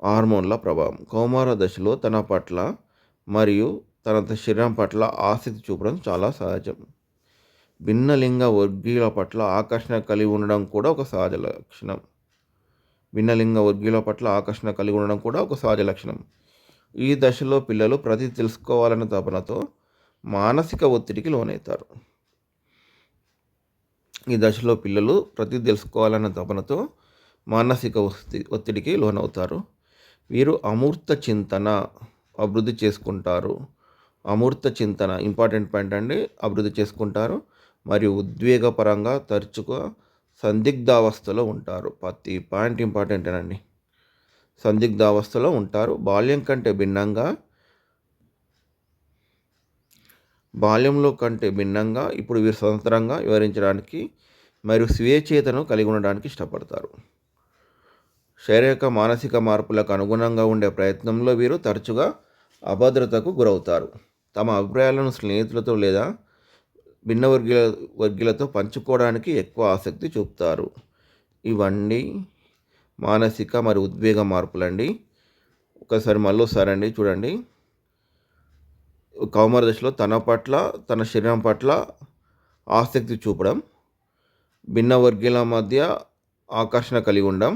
హార్మోన్ల ప్రభావం. కౌమార దశలో తన పట్ల మరియు తన శరీరం పట్ల ఆసక్తి చూపడం చాలా సహజం. భిన్నలింగ వర్గీయుల పట్ల ఆకర్షణ కలిగి ఉండడం కూడా ఒక సహజ లక్షణం. ఈ దశలో పిల్లలు ప్రతి తెలుసుకోవాలన్న తపనతో మానసిక ఒత్తిడికి లోనవుతారు. వీరు అమూర్త చింతన అభివృద్ధి చేసుకుంటారు. ఇంపార్టెంట్ పాయింట్ అండి. అభివృద్ధి చేసుకుంటారు మరియు ఉద్వేగపరంగా తరచుగా సందిగ్ధావస్థలో ఉంటారు. ప్రతి పాయింట్ ఇంపార్టెంటేనండి. సందిగ్ధావస్థలో ఉంటారు. బాల్యంలో కంటే భిన్నంగా ఇప్పుడు వీరు స్వతంత్రంగా వివరించడానికి మరియు స్వేచ్ఛతను కలిగి ఉండడానికి ఇష్టపడతారు. శారీరక మానసిక మార్పులకు అనుగుణంగా ఉండే ప్రయత్నంలో వీరు తరచుగా అభద్రతకు గురవుతారు. తమ అభిప్రాయాలను స్నేహితులతో లేదా భిన్న వర్గీయులతో పంచుకోవడానికి ఎక్కువ ఆసక్తి చూపుతారు. ఇవన్నీ మానసిక మరియు ఉద్వేగ మార్పులండి. మళ్ళీ చూడండి. కౌమార దశలో తన శరీరం పట్ల ఆసక్తి చూపడం, భిన్న వర్గీయుల మధ్య ఆకర్షణ కలిగి ఉండడం,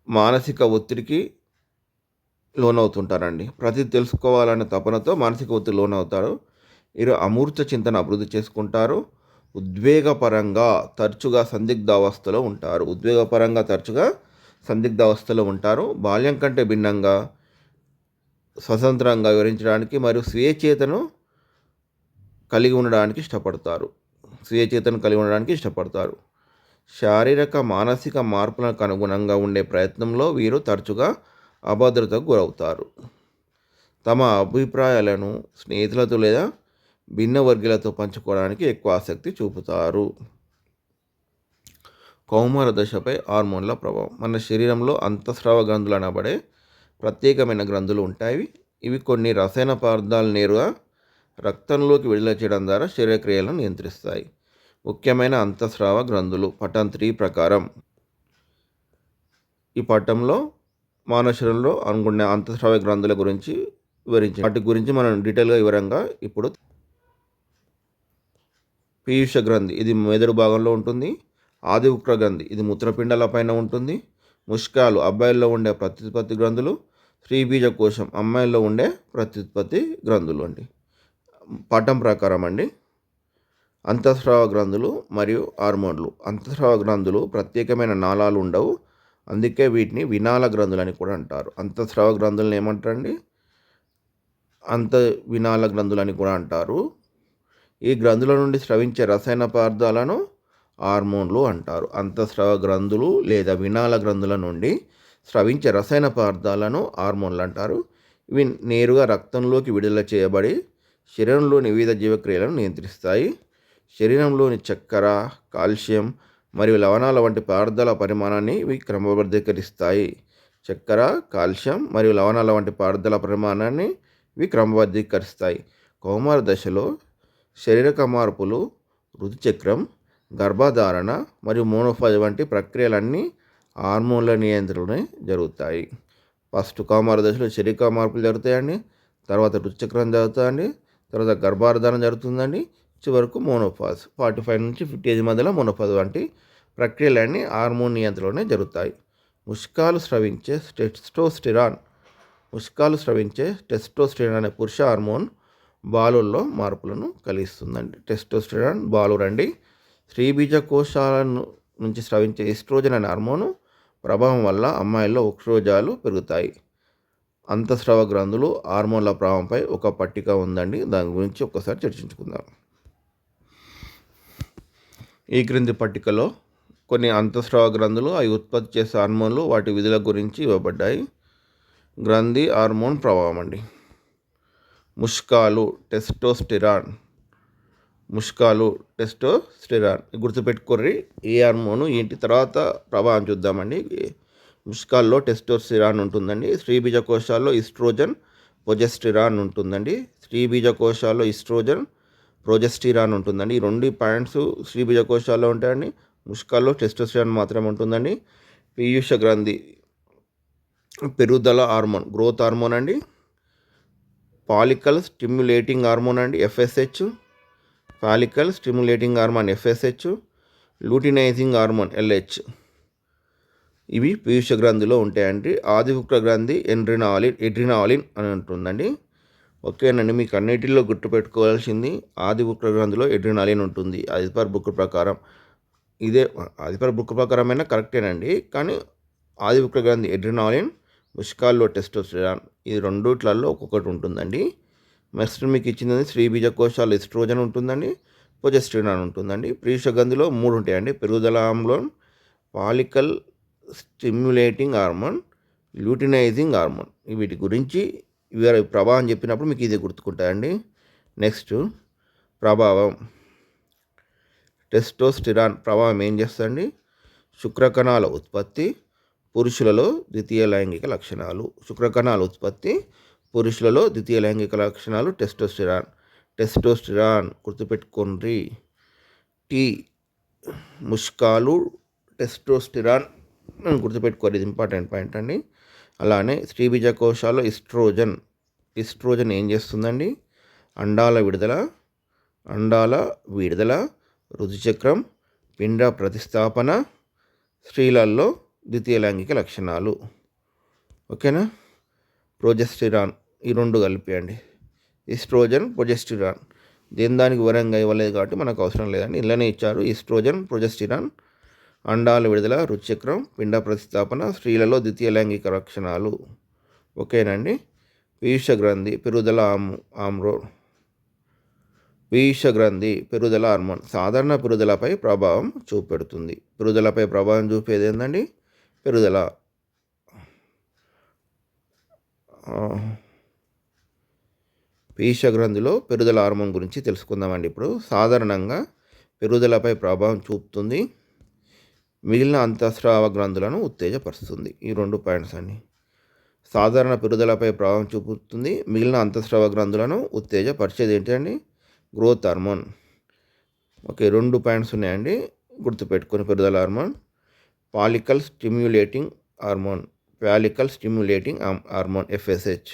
మానసిక ఒత్తిడికి లోనవుతుంటారండి. ప్రతి తెలుసుకోవాలనే తపనతో మానసిక ఒత్తిడి లోనవుతారు. వీరు అమూర్త చింతన అభివృద్ధి చేసుకుంటారు. ఉద్వేగపరంగా తరచుగా సందిగ్ధావస్థలో ఉంటారు. బాల్యం కంటే భిన్నంగా స్వతంత్రంగా వివరించడానికి మరియు స్వేచ్ఛతను కలిగి ఉండడానికి ఇష్టపడతారు. శారీరక మానసిక మార్పులకు అనుగుణంగా ఉండే ప్రయత్నంలో వీరు తరచుగా అభద్రతకు గురవుతారు. తమ అభిప్రాయాలను స్నేహితులతో లేదా భిన్న వర్గీయులతో పంచుకోవడానికి ఎక్కువ ఆసక్తి చూపుతారు. కౌమార దశపై హార్మోన్ల ప్రభావం. మన శరీరంలో అంతఃస్రావ గ్రంథులు అనబడే ప్రత్యేకమైన గ్రంథులు ఉంటాయి. ఇవి కొన్ని రసాయన పదార్థాలు నేరుగా రక్తంలోకి విడుదల చేయడం ద్వారా శరీరక్రియలను నియంత్రిస్తాయి. ముఖ్యమైన అంతఃస్రావ గ్రంథులు. పటం 3 ప్రకారం ఈ పటంలో మానవ శరీరంలో అనుకునే అంతఃస్రావ గ్రంథుల గురించి వాటి గురించి మనం డీటెయిల్గా వివరంగా ఇప్పుడు. పీయూష గ్రంథి, ఇది మెదడు భాగంలో ఉంటుంది. ఆదివుక్ర గ్రంథి, ఇది మూత్రపిండాల పైన ఉంటుంది. ముష్కాలు, అబ్బాయిల్లో ఉండే ప్రత్యుత్పత్తి గ్రంథులు. స్త్రీబీజ కోశం, అమ్మాయిల్లో ఉండే ప్రత్యుత్పత్తి గ్రంథులు అండి. పటం ప్రకారం అండి. అంతఃస్రావ గ్రంథులు మరియు హార్మోన్లు. అంతఃస్రావ గ్రంథులు ప్రత్యేకమైన నాళాలు ఉండవు, అందుకే వీటిని వినాళ గ్రంథులని కూడా అంటారు. అంతఃస్రావ గ్రంథులను ఏమంటారండి? వినాళ గ్రంథులని కూడా అంటారు. ఈ గ్రంథుల నుండి స్రవించే రసాయన పదార్థాలను హార్మోన్లు అంటారు. అంతఃస్రావ గ్రంథులు లేదా వినాళ గ్రంథుల నుండి స్రవించే రసాయన పదార్థాలను హార్మోన్లు అంటారు. ఇవి నేరుగా రక్తంలోకి విడుదల చేయబడి శరీరంలోని వివిధ జీవక్రియలను నియంత్రిస్తాయి. శరీరంలోని చక్కెర, కాల్షియం మరియు లవణాల వంటి పదార్థాల పరిమాణాన్ని ఇవి క్రమబద్ధీకరిస్తాయి. కౌమార దశలో శారీరక మార్పులు, ఋతుచక్రం, గర్భధారణ మరియు మోనోఫాజ్ వంటి ప్రక్రియలన్నీ హార్మోన్ల నియంత్రణలోనే జరుగుతాయి. ఫస్ట్ కౌమార దశలో శారీరక మార్పులు జరుగుతాయండి, తర్వాత ఋతుచక్రం జరుగుతుందండి, తర్వాత గర్భధారణ జరుగుతుందండి, చివరకు మోనోఫాజ్ 45 నుంచి 50 ఏజ్ మధ్యలో మోనోఫాజ్ వంటి ప్రక్రియలన్నీ హార్మోన్ నియంత్రణలోనే జరుగుతాయి. ముష్కాలు స్రవించే టెస్టోస్టెరాన్ అనే పురుష హార్మోన్ బాలుల్లో మార్పులను కలిగిస్తుందండి. టెస్టోస్టెరాన్ బాలురండి. స్త్రీబీజ కోశాల నుంచి స్రవించే ఈస్ట్రోజన్ అనే హార్మోను ప్రభావం వల్ల అమ్మాయిల్లో వృక్షోజాలు పెరుగుతాయి. అంతఃస్రావ గ్రంథులు హార్మోన్ల ప్రభావంపై ఒక పట్టిక ఉందండి. దాని గురించి ఒక్కసారి చర్చించుకుందాం. ఈ క్రింది పట్టికలో కొన్ని అంతఃస్రావ గ్రంథులు అవి ఉత్పత్తి చేసే హార్మోన్లు వాటి విధుల గురించి ఇవ్వబడ్డాయి. గ్రంథి హార్మోన్ ప్రభావం అండి. ముష్కాలు టెస్టోస్టెరాన్. గుర్తుపెట్టుకోర్రి ఏ హార్మోను ఏంటి, తర్వాత ప్రభావం చూద్దామండి. ముష్కాల్లో టెస్టోస్టెరాన్ ఉంటుందండి. స్త్రీ బీజకోశాల్లో ఈస్ట్రోజన్, ప్రొజెస్టెరాన్ ఉంటుందండి. స్త్రీ బీజకోశాల్లో ఈస్ట్రోజన్, ప్రొజెస్టెరాన్ ఉంటుందండి. ఈ రెండు పాయింట్స్ స్త్రీ బీజకోశాల్లో ఉంటాయండి. ముష్కాల్లో టెస్టోస్టెరాన్ మాత్రమే ఉంటుందండి. పీయూష గ్రంథి పెరుగుదల హార్మోన్, గ్రోత్ హార్మోన్ అండి. ఫాలికల్ స్టిమ్యులేటింగ్ హార్మోన్ అండి, FSH. Luteinizing hormone, LH. ఇవి పీయూష గ్రంథిలో ఉంటాయండి. ఆదివృక్ర గ్రంథి ఎడ్రినాలిన్ అని ఉంటుందండి. ఓకేనండి, మీకు అన్నిటిలో గుర్తుపెట్టుకోవాల్సింది ఆదివృక్ర గ్రంథిలో ఎడ్రినాలిన్ ఉంటుంది. ఆదిపర్ బుక్ ప్రకారం ప్రకారమైనా కరెక్టేనండి. కానీ ఆదివృక్ర గ్రంథి ఎడ్రినాలిన్, ముష్కాల్లో టెస్టోస్టెరాన్, ఈ రెండిట్లలో ఒక్కొక్కటి ఉంటుందండి. నెక్స్ట్ మీకు ఇచ్చింది స్త్రీ బీజకోశాలు ఈస్ట్రోజన్ ఉంటుందండి, ప్రొజెస్టెరాన్ ఉంటుందండి. పీయూష గ్రంథిలో 3 ఉంటాయండి. పెరుగుదల hormone, follicle stimulating hormone, luteinizing hormone. వీటి గురించి ప్రభావం చెప్పినప్పుడు మీకు ఇది గుర్తుకుంటాయండి. నెక్స్ట్ ప్రభావం. టెస్టోస్టెరాన్ ప్రభావం ఏం చేస్తుందండి? శుక్రకణాల ఉత్పత్తి, పురుషులలో ద్వితీయ లైంగిక లక్షణాలు. టెస్టోస్టెరాన్ గుర్తుపెట్టుకోండి. ముష్కాలు టెస్టోస్టెరాన్ గుర్తుపెట్టుకోవాలి, ఇది ఇంపార్టెంట్ పాయింట్ అండి. అలానే స్త్రీ బీజకోశాల్లో ఈస్ట్రోజన్ ఏం చేస్తుందండి? అండాల విడుదల, ఋతుచక్రం, పిండ ప్రతిస్థాపన, స్త్రీలలో ద్వితీయ లైంగిక లక్షణాలు. ఓకేనా? ప్రొజెస్టెరాన్, ఈ రెండు కలిపియండి. Oestrogen, progesterone. దానికి వివరంగా ఇవ్వలేదు కాబట్టి మనకు అవసరం లేదండి, ఇలానే ఇచ్చారు. ఈస్ట్రోజన్, ప్రొజెస్టెరాన్, అండాల విడుదల, రుచిచక్రం, పిండ ప్రతిస్థాపన, స్త్రీలలో ద్వితీయ లైంగిక లక్షణాలు. ఓకేనండి. పీయూష గ్రంథి పెరుగుదల హార్మోన్ సాధారణ పెరుగుదలపై ప్రభావం చూపెడుతుంది. పెరుగుదలపై ప్రభావం చూపేది ఏంటండి? పెరుగుదల. పీయూష గ్రంథిలో పెరుగుదల హార్మోన్ గురించి తెలుసుకుందామండి. ఇప్పుడు సాధారణంగా పెరుగుదలపై ప్రభావం చూపుతుంది, మిగిలిన అంతఃస్రావ గ్రంథులను ఉత్తేజపరుస్తుంది. ఈ 2 పాయింట్స్ అండి. సాధారణ పెరుగుదలపై ప్రభావం చూపుతుంది, మిగిలిన అంతఃస్రావ గ్రంథులను ఉత్తేజపరిచేది ఏంటండి? Growth hormone. ఓకే, 2 పాయింట్స్ ఉన్నాయండి, గుర్తుపెట్టుకుని. పెరుగుదల hormone follicle stimulating hormone, FSH.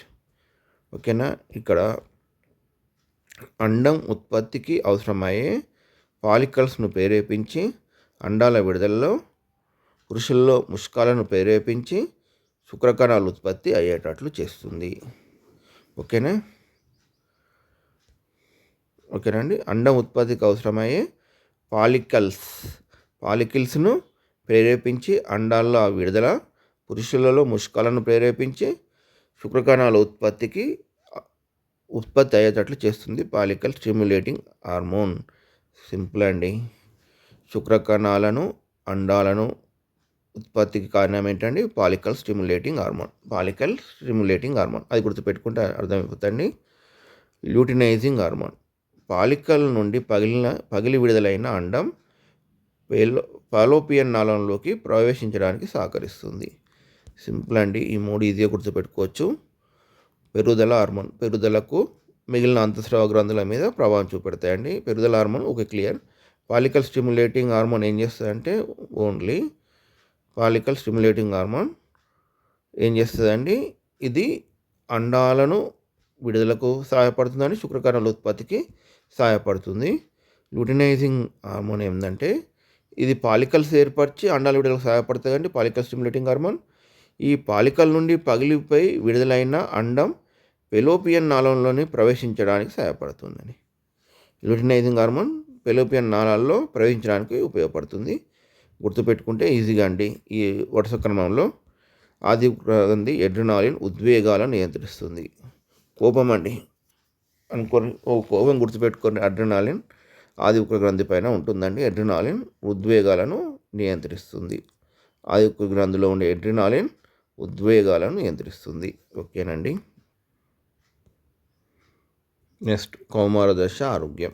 ఓకేనా? ఇక్కడ అండం ఉత్పత్తికి అవసరమయ్యే ఫాలికల్స్ను ప్రేరేపించి అండాల విడుదలలో, పురుషుల్లో ముష్కాలను ప్రేరేపించి శుక్రకణాలు ఉత్పత్తి అయ్యేటట్లు చేస్తుంది. ఓకేనండి. అండం ఉత్పత్తికి అవసరమయ్యే ఫాలికల్స్ను ప్రేరేపించి అండాల్లో విడుదల, పురుషులలో ముష్కాలను ప్రేరేపించి శుక్రకణాల ఉత్పత్తి అయ్యేటట్లు చేస్తుంది. Follicle stimulating hormone. సింపుల్ అండి. శుక్రకణాలను, అండాలను ఉత్పత్తికి కారణం ఏంటండి? Follicle stimulating hormone. అది గుర్తుపెట్టుకుంటే అర్థమైపోతుంది. లూటినైజింగ్ హార్మోన్ ఫాలికల్ నుండి పగిలి విడుదలైన అండం ఫాలోపియన్ నాళంలోకి ప్రవేశించడానికి సహకరిస్తుంది. సింపుల్ అండి, ఈ 3 ఈజీగా గుర్తుపెట్టుకోవచ్చు. పెరుగుదల హార్మోన్ పెరుగుదలకు, మిగిలిన అంతఃస్రావ గ్రంథుల మీద ప్రభావం చూపెడతాయండి. పెరుగుదల hormone okay, clear. Follicle stimulating hormone ఏం చేస్తుందంటే ఏం చేస్తుందండి? ఇది అండాలను విడుదలకు సహాయపడుతుందని, శుక్రకణాల ఉత్పత్తికి సహాయపడుతుంది. లూటినైజింగ్ హార్మోన్ ఏంటంటే ఇది పాలికల్స్ ఏర్పరిచి అండాల విడుదలకు సహాయపడుతుందండి. ఫాలికల్ స్టిమ్యులేటింగ్ హార్మోన్ ఈ పాలికల్ నుండి పగిలిపై విడుదలైన అండం ఫెలోపియన్ నాళంలోని ప్రవేశించడానికి సహాయపడుతుందని. లూటినైజింగ్ హార్మోన్ ఫెలోపియన్ నాళాల్లో ప్రవేశించడానికి ఉపయోగపడుతుంది. గుర్తుపెట్టుకుంటే ఈజీగా అండి. ఈ వరుస క్రమంలో ఆది గ్రంథి ఎడ్రినాలిన్ ఉద్వేగాలను నియంత్రిస్తుంది. కోపం అండి అనుకోని కోపం గుర్తుపెట్టుకోండి. అడ్రినాలిన్ ఆది గ్రంథి పైన ఉంటుందండి. ఎడ్రినాలిన్ ఉద్వేగాలను నియంత్రిస్తుంది. ఆది గ్రంథిలో ఉండే ఎడ్రినాలిన్ ఉద్వేగాలను నియంత్రిస్తుంది. ఓకేనండి. నెక్స్ట్ కౌమార దశ ఆరోగ్యం.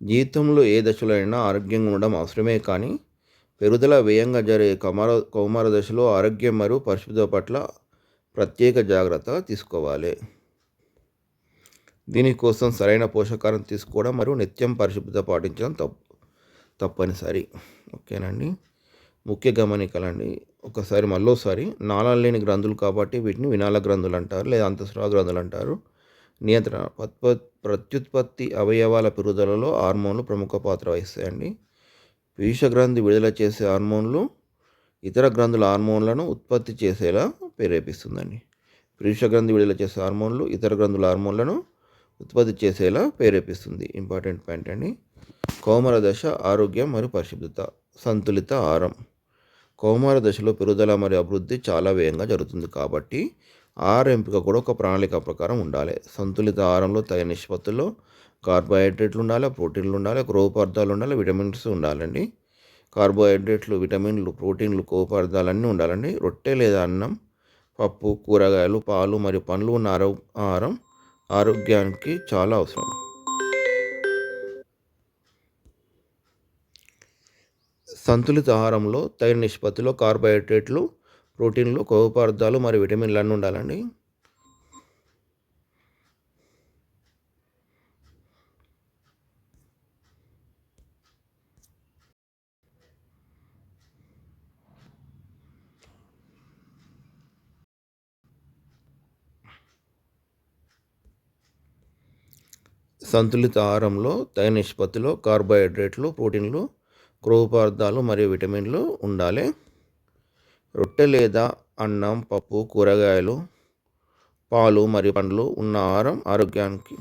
జీవితంలో ఏ దశలో అయినా ఆరోగ్యంగా ఉండడం అవసరమే, కానీ పెరుగుదల వ్యయంగా జరిగే కౌమార దశలో ఆరోగ్యం మరియు పరిశుభ్రత పట్ల ప్రత్యేక జాగ్రత్త తీసుకోవాలి. దీనికోసం సరైన పోషకాలను తీసుకోవడం మరియు నిత్యం పరిశుభ్రత పాటించడం తప్పనిసరి. ఓకేనండి. ముఖ్య గమనికలండి. మళ్ళీసారి నాళాలు లేని గ్రంథులు కాబట్టి వీటిని వినాల గ్రంథులు అంటారు, లేదా అంతఃస్రావ గ్రంథులు అంటారు. నియంత్రణ ప్రత్యుత్పత్తి అవయవాల పెరుగుదలలో హార్మోన్లు ప్రముఖ పాత్ర వహిస్తాయండి. పీయూష గ్రంథి విడుదల చేసే హార్మోన్లు ఇతర గ్రంథుల హార్మోన్లను ఉత్పత్తి చేసేలా ప్రేరేపిస్తుందండి. పీయూష గ్రంథి విడుదల చేసే హార్మోన్లు ఇతర గ్రంథుల హార్మోన్లను ఉత్పత్తి చేసేలా ప్రేరేపిస్తుంది. ఇంపార్టెంట్ పాయింట్ అండి. కౌమార దశ ఆరోగ్యం మరియు పరిశుభ్రత. సంతులిత ఆహారం. కౌమార దశలో పెరుగుదల మరియు అభివృద్ధి చాలా వేగంగా జరుగుతుంది కాబట్టి ఆహార ఎంపిక కూడా ఒక ప్రణాళిక ప్రకారం ఉండాలి. సంతులిత ఆహారంలో తగిన నిష్పత్తుల్లో కార్బోహైడ్రేట్లు ఉండాలి, ప్రోటీన్లు ఉండాలి, క్రొవ్వు పదార్థాలు ఉండాలి, విటమిన్స్ ఉండాలండి. కార్బోహైడ్రేట్లు, విటమిన్లు, ప్రోటీన్లు, కొవ్వు పదార్థాలు అన్నీ ఉండాలండి. రొట్టె లేదా అన్నం, పప్పు, కూరగాయలు, పాలు మరియు పండ్లు ఉన్న ఆహారం ఆరోగ్యానికి చాలా అవసరం. సంతులిత ఆహారంలో తగిన నిష్పత్తిలో కార్బోహైడ్రేట్లు, ప్రోటీన్లు, కొవ్వు పదార్థాలు మరియు విటమిన్లు అన్నీ ఉండాలండి. సంతులిత ఆహారంలో తగిన నిష్పత్తిలో కార్బోహైడ్రేట్లు, ప్రోటీన్లు, క్రొవ్వు పదార్థాలు మరియు విటమిన్లు ఉండాలి. రొట్టె లేదా అన్నం, పప్పు, కూరగాయలు, పాలు మరియు పండ్లు ఉన్న ఆహారం ఆరోగ్యానికి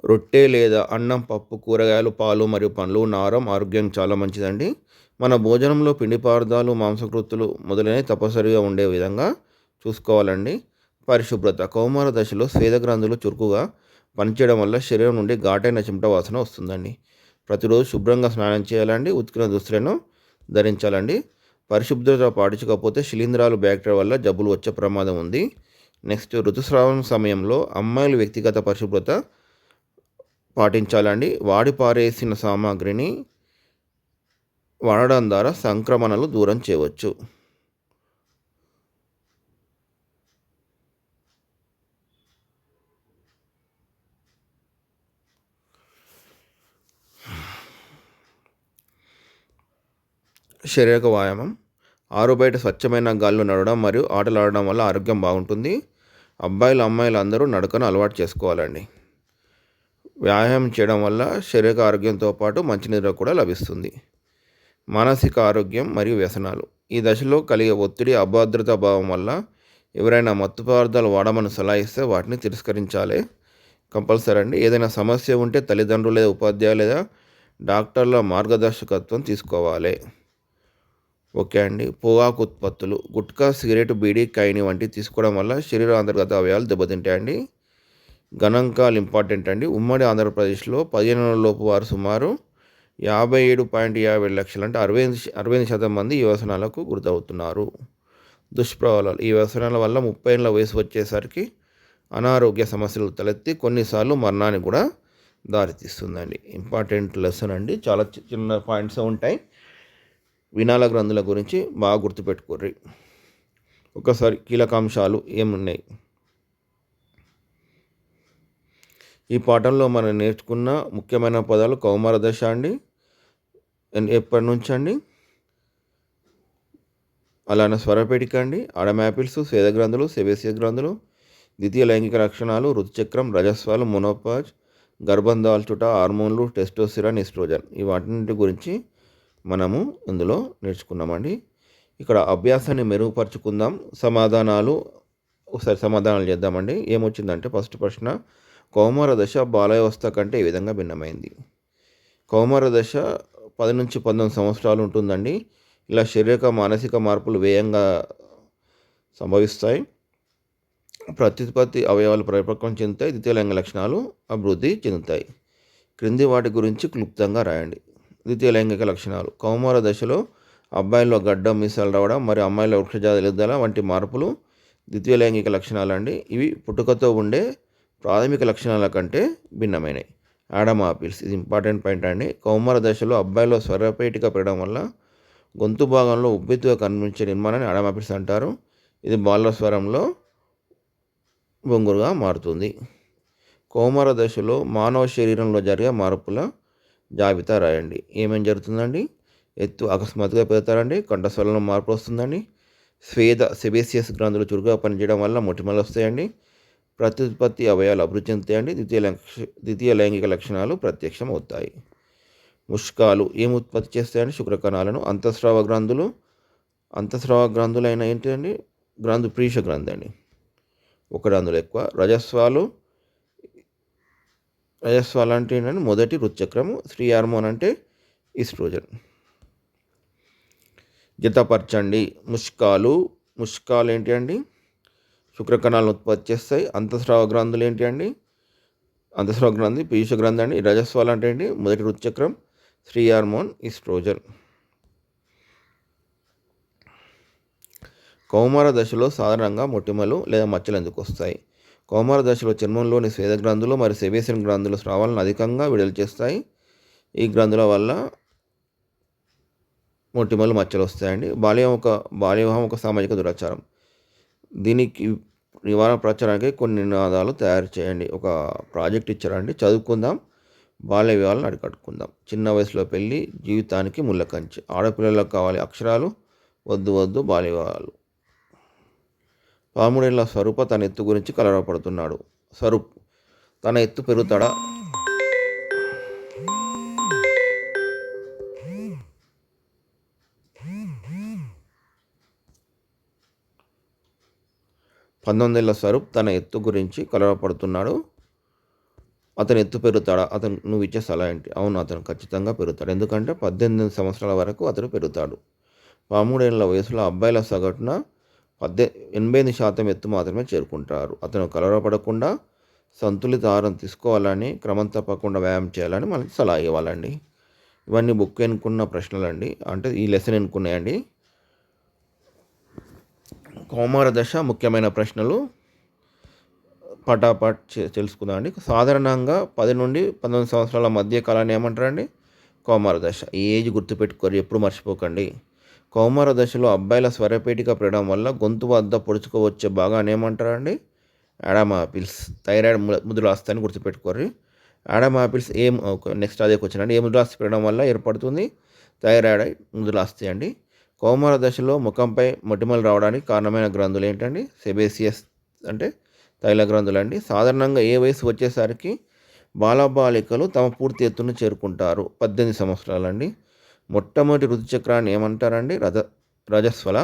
రొట్టె లేదా అన్నం, పప్పు, కూరగాయలు, పాలు మరియు పండ్లు ఉన్న ఆహారం ఆరోగ్యానికి చాలా మంచిదండి. మన భోజనంలో పిండి పదార్థాలు, మాంసకృత్తులు మొదలైనవి తప్పనిసరిగా ఉండే విధంగా చూసుకోవాలండి. పరిశుభ్రత. కౌమార దశలో స్వేదగ్రంథులు చురుకుగా పనిచేయడం వల్ల శరీరం నుండి ఘాటైన చెమట వాసన వస్తుందండి. ప్రతిరోజు శుభ్రంగా స్నానం చేయాలండి. ఉతికిన దుస్తులను ధరించాలండి. పరిశుభ్రత పాటించకపోతే శిలీంధ్రాలు, బ్యాక్టీరియా వల్ల జబ్బులు వచ్చే ప్రమాదం ఉంది. నెక్స్ట్ ఋతుస్రావం సమయంలో అమ్మాయిలు వ్యక్తిగత పరిశుభ్రత పాటించాలండి. వాడి పారేసిన సామాగ్రిని వాడడం ద్వారా సంక్రమణలు దూరం చేయవచ్చు. శారీరక వ్యాయామం. ఆరు బయట స్వచ్ఛమైన గాలిలో నడవడం మరియు ఆటలు ఆడడం వల్ల ఆరోగ్యం బాగుంటుంది. అమ్మాయిలు అందరూ నడకను అలవాటు చేసుకోవాలండి. వ్యాయామం చేయడం వల్ల శారీరక ఆరోగ్యంతో పాటు మంచి నిద్ర కూడా లభిస్తుంది. మానసిక ఆరోగ్యం మరియు వ్యసనాలు. ఈ దశలో కలిగే ఒత్తిడి, అభద్రతా భావం వల్ల ఎవరైనా మత్తు పదార్థాలు వాడమని సలహా ఇస్తే వాటిని తిరస్కరించాలి కంపల్సరీ అండి. ఏదైనా సమస్య ఉంటే తల్లిదండ్రులు లేదా ఉపాధ్యాయులు లేదా డాక్టర్ల మార్గదర్శకత్వం తీసుకోవాలి. ఓకే అండి. పొగాకు ఉత్పత్తులు. గుట్కా, సిగరెట్, బీడీ, కైని వంటివి తీసుకోవడం వల్ల శరీర అంతర్గత అవయవాలు దెబ్బతింటాయండి. గణాంకాలు ఇంపార్టెంట్ అండి. ఉమ్మడి ఆంధ్రప్రదేశ్లో 15 లోపు వారు సుమారు 57.50 లక్షలు, అంటే 65% మంది ఈ వ్యసనాలకు గురవుతున్నారు. దుష్ప్రభావాలు. ఈ వ్యసనాల వల్ల 30 ఏళ్ళ వయసు వచ్చేసరికి అనారోగ్య సమస్యలు తలెత్తి కొన్నిసార్లు మరణానికి కూడా దారితీస్తుందండి. ఇంపార్టెంట్ లెసన్ అండి. చాలా చిన్న పాయింట్స్ ఉంటాయి. వినాల గ్రంథుల గురించి బాగా గుర్తుపెట్టుకోర్రి. ఒకసారి కీలకాంశాలు ఏమున్నాయి. ఈ పాఠంలో మనం నేర్చుకున్న ముఖ్యమైన పదాలు కౌమార దశ అండి. ఎప్పటి నుంచి అండి? అలానే స్వరపేటిక అండి, అడమాపిల్స్, స్వేదగ్రంథులు, సెబేసియస్ గ్రంథులు, ద్వితీయ లైంగిక లక్షణాలు, ఋతుచక్రం, రజస్వాలు, మొనోపాజ్, గర్భం దాల్చుట, హార్మోన్లు, టెస్టోస్టెరాన్, ఈస్ట్రోజన్ వాటి గురించి మనము ఇందులో నేర్చుకున్నామండి. ఇక్కడ అభ్యాసాన్ని మెరుగుపరుచుకుందాం. ఒకసారి సమాధానాలు చేద్దామండి. ఏమొచ్చిందంటే ఫస్ట్ ప్రశ్న, కౌమార దశ బాల్యావస్థ కంటే ఏ విధంగా భిన్నమైంది? కౌమార దశ 10 నుంచి 19 సంవత్సరాలు ఉంటుందండి. ఇలా శారీరక మానసిక మార్పులు వేగంగా సంభవిస్తాయి. ప్రత్యుత్పత్తి అవయవాలు పరిపక్వం చెందుతాయి. ద్వితీయ లైంగిక లక్షణాలు అభివృద్ధి చెందుతాయి. క్రింది వాటి గురించి క్లుప్తంగా రాయండి. ద్వితీయ లైంగిక లక్షణాలు. కౌమార దశలో అబ్బాయిల్లో గడ్డం మీసాలు రావడం మరియు అమ్మాయిల వృక్షజాతి ఎదుగుదల వంటి మార్పులు ద్వితీయ లైంగిక లక్షణాలు అండి. ఇవి పుట్టుకతో ఉండే ప్రాథమిక లక్షణాల కంటే భిన్నమైనవి. ఆడమ్ ఆపిల్స్, ఇది ఇంపార్టెంట్ పాయింట్ అండి. కౌమార దశలో అబ్బాయిలో స్వరపేటిక పెరగడం వల్ల గొంతు భాగంలో ఉబ్బెత్తుగా కనిపించే నిర్మాణాన్ని ఆడమ్ ఆపిల్స్ అంటారు. ఇది బాల స్వరంలో బొంగురుగా మారుతుంది. కౌమార దశలో మానవ శరీరంలో జరిగే మార్పుల జాబితా రాయండి. ఏమేం జరుగుతుందండి? ఎత్తు అకస్మాత్తుగా పెరుగుతారండి. కంఠస్వరంలో మార్పు వస్తుందండి. సెబేసియస్ గ్రంథులు చురుగ్గా పనిచేయడం వల్ల మొటిమలు వస్తాయండి. ప్రత్యుత్పత్తి అవయవాలు అభివృద్ధి చెందుతాయండి. ద్వితీయ లైంగిక లక్షణాలు ప్రత్యక్షం అవుతాయి. ముష్కాలు ఏం ఉత్పత్తి చేస్తాయండి? శుక్రకణాలను. అంతఃస్రావ గ్రంథులైన ఏంటండి? ప్రీష గ్రంథి అండి, ఒకటి అందులో ఎక్కువ. రజస్వాలు అంటే ఏంటంటే మొదటి రుచక్రము. స్త్రీ హార్మోన్ అంటే ఈస్ట్రోజన్. జతపరచండి. ముష్కాలు ఏంటి అండి? శుక్రకణాలను ఉత్పత్తి చేస్తాయి. అంతఃస్రావ గ్రంథులు ఏంటి అండి? అంతఃస్రావ గ్రంథి పీయూష గ్రంథి అండి. రజస్వాలు అంటే ఏంటి? మొదటి రుచక్రం. స్త్రీ హార్మోన్ ఈస్ట్రోజన్. కౌమార దశలో సాధారణంగా మొటిమలు లేదా మచ్చలు ఎందుకు వస్తాయి? కౌమార దశలో చర్మంలోని స్వేద గ్రంథులు మరియు సెబేసియన్ గ్రంథులు స్రావాలను అధికంగా విడుదల చేస్తాయి. ఈ గ్రంథుల వల్ల మొటిమలు మచ్చలు వస్తాయండి. బాల్యవివాహం ఒక సామాజిక దురాచారం. దీనికి నివారణ ప్రచారానికి కొన్ని నినాదాలు తయారు చేయండి. ఒక ప్రాజెక్ట్ ఇచ్చారండి, చదువుకుందాం, బాల్య వివాహాలను అరికట్టుకుందాం. చిన్న వయసులో పెళ్ళి జీవితానికి ముళ్ళకంచి. ఆడపిల్లలకు కావాలి అక్షరాలు, వద్దు బాల్య వివాహాలు. 13 ఏళ్ల స్వరూప తన ఎత్తు గురించి కలవరపడుతున్నాడు. స్వరూప్ తన ఎత్తు పెరుగుతాడా? పంతొమ్మిదేళ్ల స్వరూప్ తన ఎత్తు గురించి కలవరపడుతున్నాడు. అతను ఎత్తు పెరుగుతాడా? నువ్వు ఇచ్చే సలహా ఏంటి? అవును, అతను ఖచ్చితంగా పెరుగుతాడు. ఎందుకంటే 18 సంవత్సరాల వరకు అతను పెరుగుతాడు. 13 ఏళ్ల వయసులో అబ్బాయిల సగటున 88% ఎత్తు మాత్రమే చేరుకుంటారు. అతను కలవరపడకుండా సంతులిత ఆహారం తీసుకోవాలని, క్రమం తప్పకుండా వ్యాయామం చేయాలని మనకి సలహా ఇవ్వాలండి. ఇవన్నీ బుక్ ఎన్నుకున్న ప్రశ్నలండి, అంటే ఈ లెసన్ ఎన్నుకున్నాయండి. కౌమార దశ ముఖ్యమైన ప్రశ్నలు పటాపట్ తెలుసుకుందాం అండి. సాధారణంగా 10 నుండి 19 సంవత్సరాల మధ్య కాలాన్ని ఏమంటారండి? కౌమార దశ. ఈ ఏజ్ గుర్తుపెట్టుకోరు, ఎప్పుడు మర్చిపోకండి. కౌమార దశలో అబ్బాయిల స్వరపేటిక పెరగడం వల్ల గొంతు వద్ద పొడుచుకోవచ్చే భాగాన్ని ఏమంటారండి? Adam apples. థైరాయిడ్ ముదులాస్తి అని గుర్తుపెట్టుకోరు. ఆడమ్ ఆపిల్స్ నెక్స్ట్ అదే క్వశ్చన్ అండి. ఏ ముదులాస్తి పెరగడం వల్ల ఏర్పడుతుంది? థైరాయిడ్ ముదులాస్తి అండి. కౌమార దశలో ముఖంపై మొటిమలు రావడానికి కారణమైన గ్రంథులు ఏంటండి? సెబేసియస్ అంటే తైల గ్రంథులు అండి. సాధారణంగా ఏ వయసు వచ్చేసరికి బాలబాలికలు తమ పూర్తి ఎత్తును చేరుకుంటారు? 18 సంవత్సరాలండి. మొట్టమొదటి ఋతుచక్రాన్ని ఏమంటారండి? రజస్వల.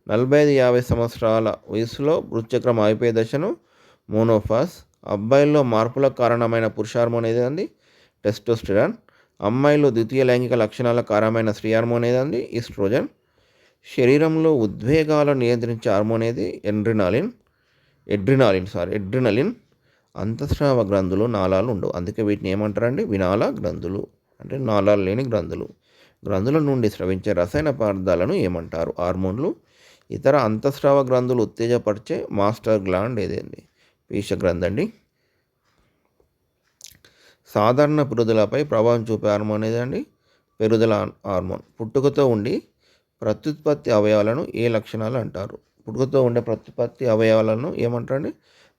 45-50 సంవత్సరాల వయసులో ఋతుచక్రం ఆగిపోయే దశను మోనోఫాస్. అబ్బాయిల్లో మార్పులకు కారణమైన పురుష హార్మోన్ ఏదండి? టెస్టోస్టెరాన్. అమ్మాయిలో ద్వితీయ లైంగిక లక్షణాల కారణమైన స్త్రీ హార్మోన్ ఏదండి? ఈస్ట్రోజన్. శరీరంలో ఉద్వేగాలను నియంత్రించే హార్మోన్ ఏది? ఎడ్రినలిన్. అంతఃస్రావ గ్రంథులు నాళాలు ఉండవు, అందుకే వీటిని ఏమంటారండి? వినాళ గ్రంథులు, అంటే నాళాలు లేని గ్రంథులు. గ్రంథుల నుండి స్రవించే రసాయన పదార్థాలను ఏమంటారు? హార్మోన్లు. ఇతర అంతఃస్రావ గ్రంథులు ఉత్తేజపరిచే మాస్టర్ గ్లాండ్ ఏదండి? పీష గ్రంథి అండి. సాధారణ పెరుగుదలపై ప్రభావం చూపే హార్మోన్ ఏదండి? పెరుగుదల హార్మోన్. పుట్టుకతో ఉండి ప్రత్యుత్పత్తి అవయవాలను ఏ లక్షణాలు అంటారు? పుట్టుకతో ఉండే ప్రత్యుత్పత్తి అవయవాలను ఏమంటారండి?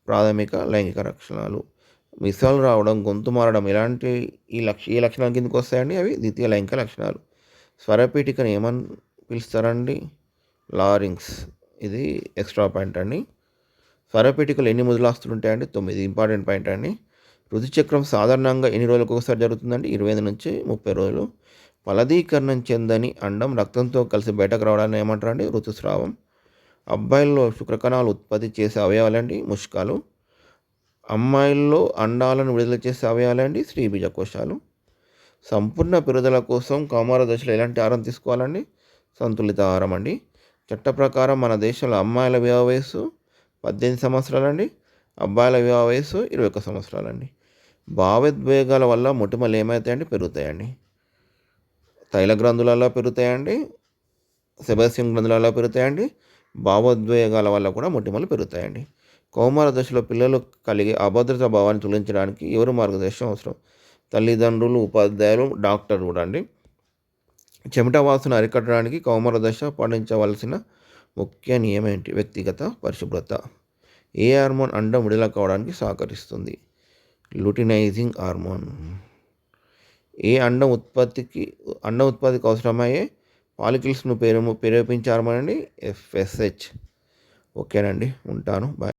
ప్రాథమిక లైంగిక లక్షణాలు. మిసాలు రావడం, గొంతు మారడం ఇలాంటి ఈ లక్షణాల కిందకి వస్తాయండి. అవి ద్వితీయ లైంగిక లక్షణాలు. స్వరపీఠికను ఏమని పిలుస్తారండి? లారింగ్స్. ఇది ఎక్స్ట్రా పాయింట్ అండి. స్వరపీఠికలు ఎన్ని ముదులాస్తులు ఉంటాయండి? 9. ఇంపార్టెంట్ పాయింట్ అండి. ఋతుచక్రం సాధారణంగా ఎన్ని రోజులకు ఒకసారి జరుగుతుందంటే 25 నుంచి 30 రోజులు. ఫలదీకరణం చెందని అండం రక్తంతో కలిసి బయటకు రావడాన్ని ఏమంటారండి? ఋతుస్రావం. అబ్బాయిల్లో శుక్రకణాలు ఉత్పత్తి చేసే అవయవాలండి ముష్కాలు. అమ్మాయిల్లో అండాలను విడుదల చేసే అవయవాలండి స్త్రీ బీజకోశాలు. సంపూర్ణ పెరుగుదల కోసం కౌమార దశలో ఎలాంటి ఆహారం తీసుకోవాలండి? సంతులిత ఆహారం అండి. చట్ట ప్రకారం మన దేశంలో అమ్మాయిల వివాహ వయస్సు 18 సంవత్సరాలండి. అబ్బాయిల వివాహ వయస్సు 21 సంవత్సరాలండి. భావోద్వేగాల వల్ల మొటిమలు ఏమవుతాయండి? పెరుగుతాయండి. తైల గ్రంథులలో పెరుగుతాయండి, సెబాస్టియన్ గ్రంథులలో పెరుగుతాయండి. భావోద్వేగాల వల్ల కూడా మొటిమలు పెరుగుతాయండి. కౌమార దశలో పిల్లలు కలిగే అభద్రతా భావాన్ని తొలగించడానికి ఎవరు మార్గదర్శనం అవసరం? తల్లిదండ్రులు, ఉపాధ్యాయులు, డాక్టర్ కూడా అండి. చెమట వాసన అరికట్టడానికి కౌమార దశ పాటించవలసిన ముఖ్య నియమం ఏంటి? వ్యక్తిగత పరిశుభ్రత. ఏ హార్మోన్ అండం విడుదల కావడానికి సహకరిస్తుంది? Luteinizing hormone. ఏ అండం ఉత్పత్తికి అవసరమయ్యే పాలికిల్స్ను ప్రేరేపించే హార్మోన్ అండి? FSH. ఓకేనండి, ఉంటాను. బాయ్.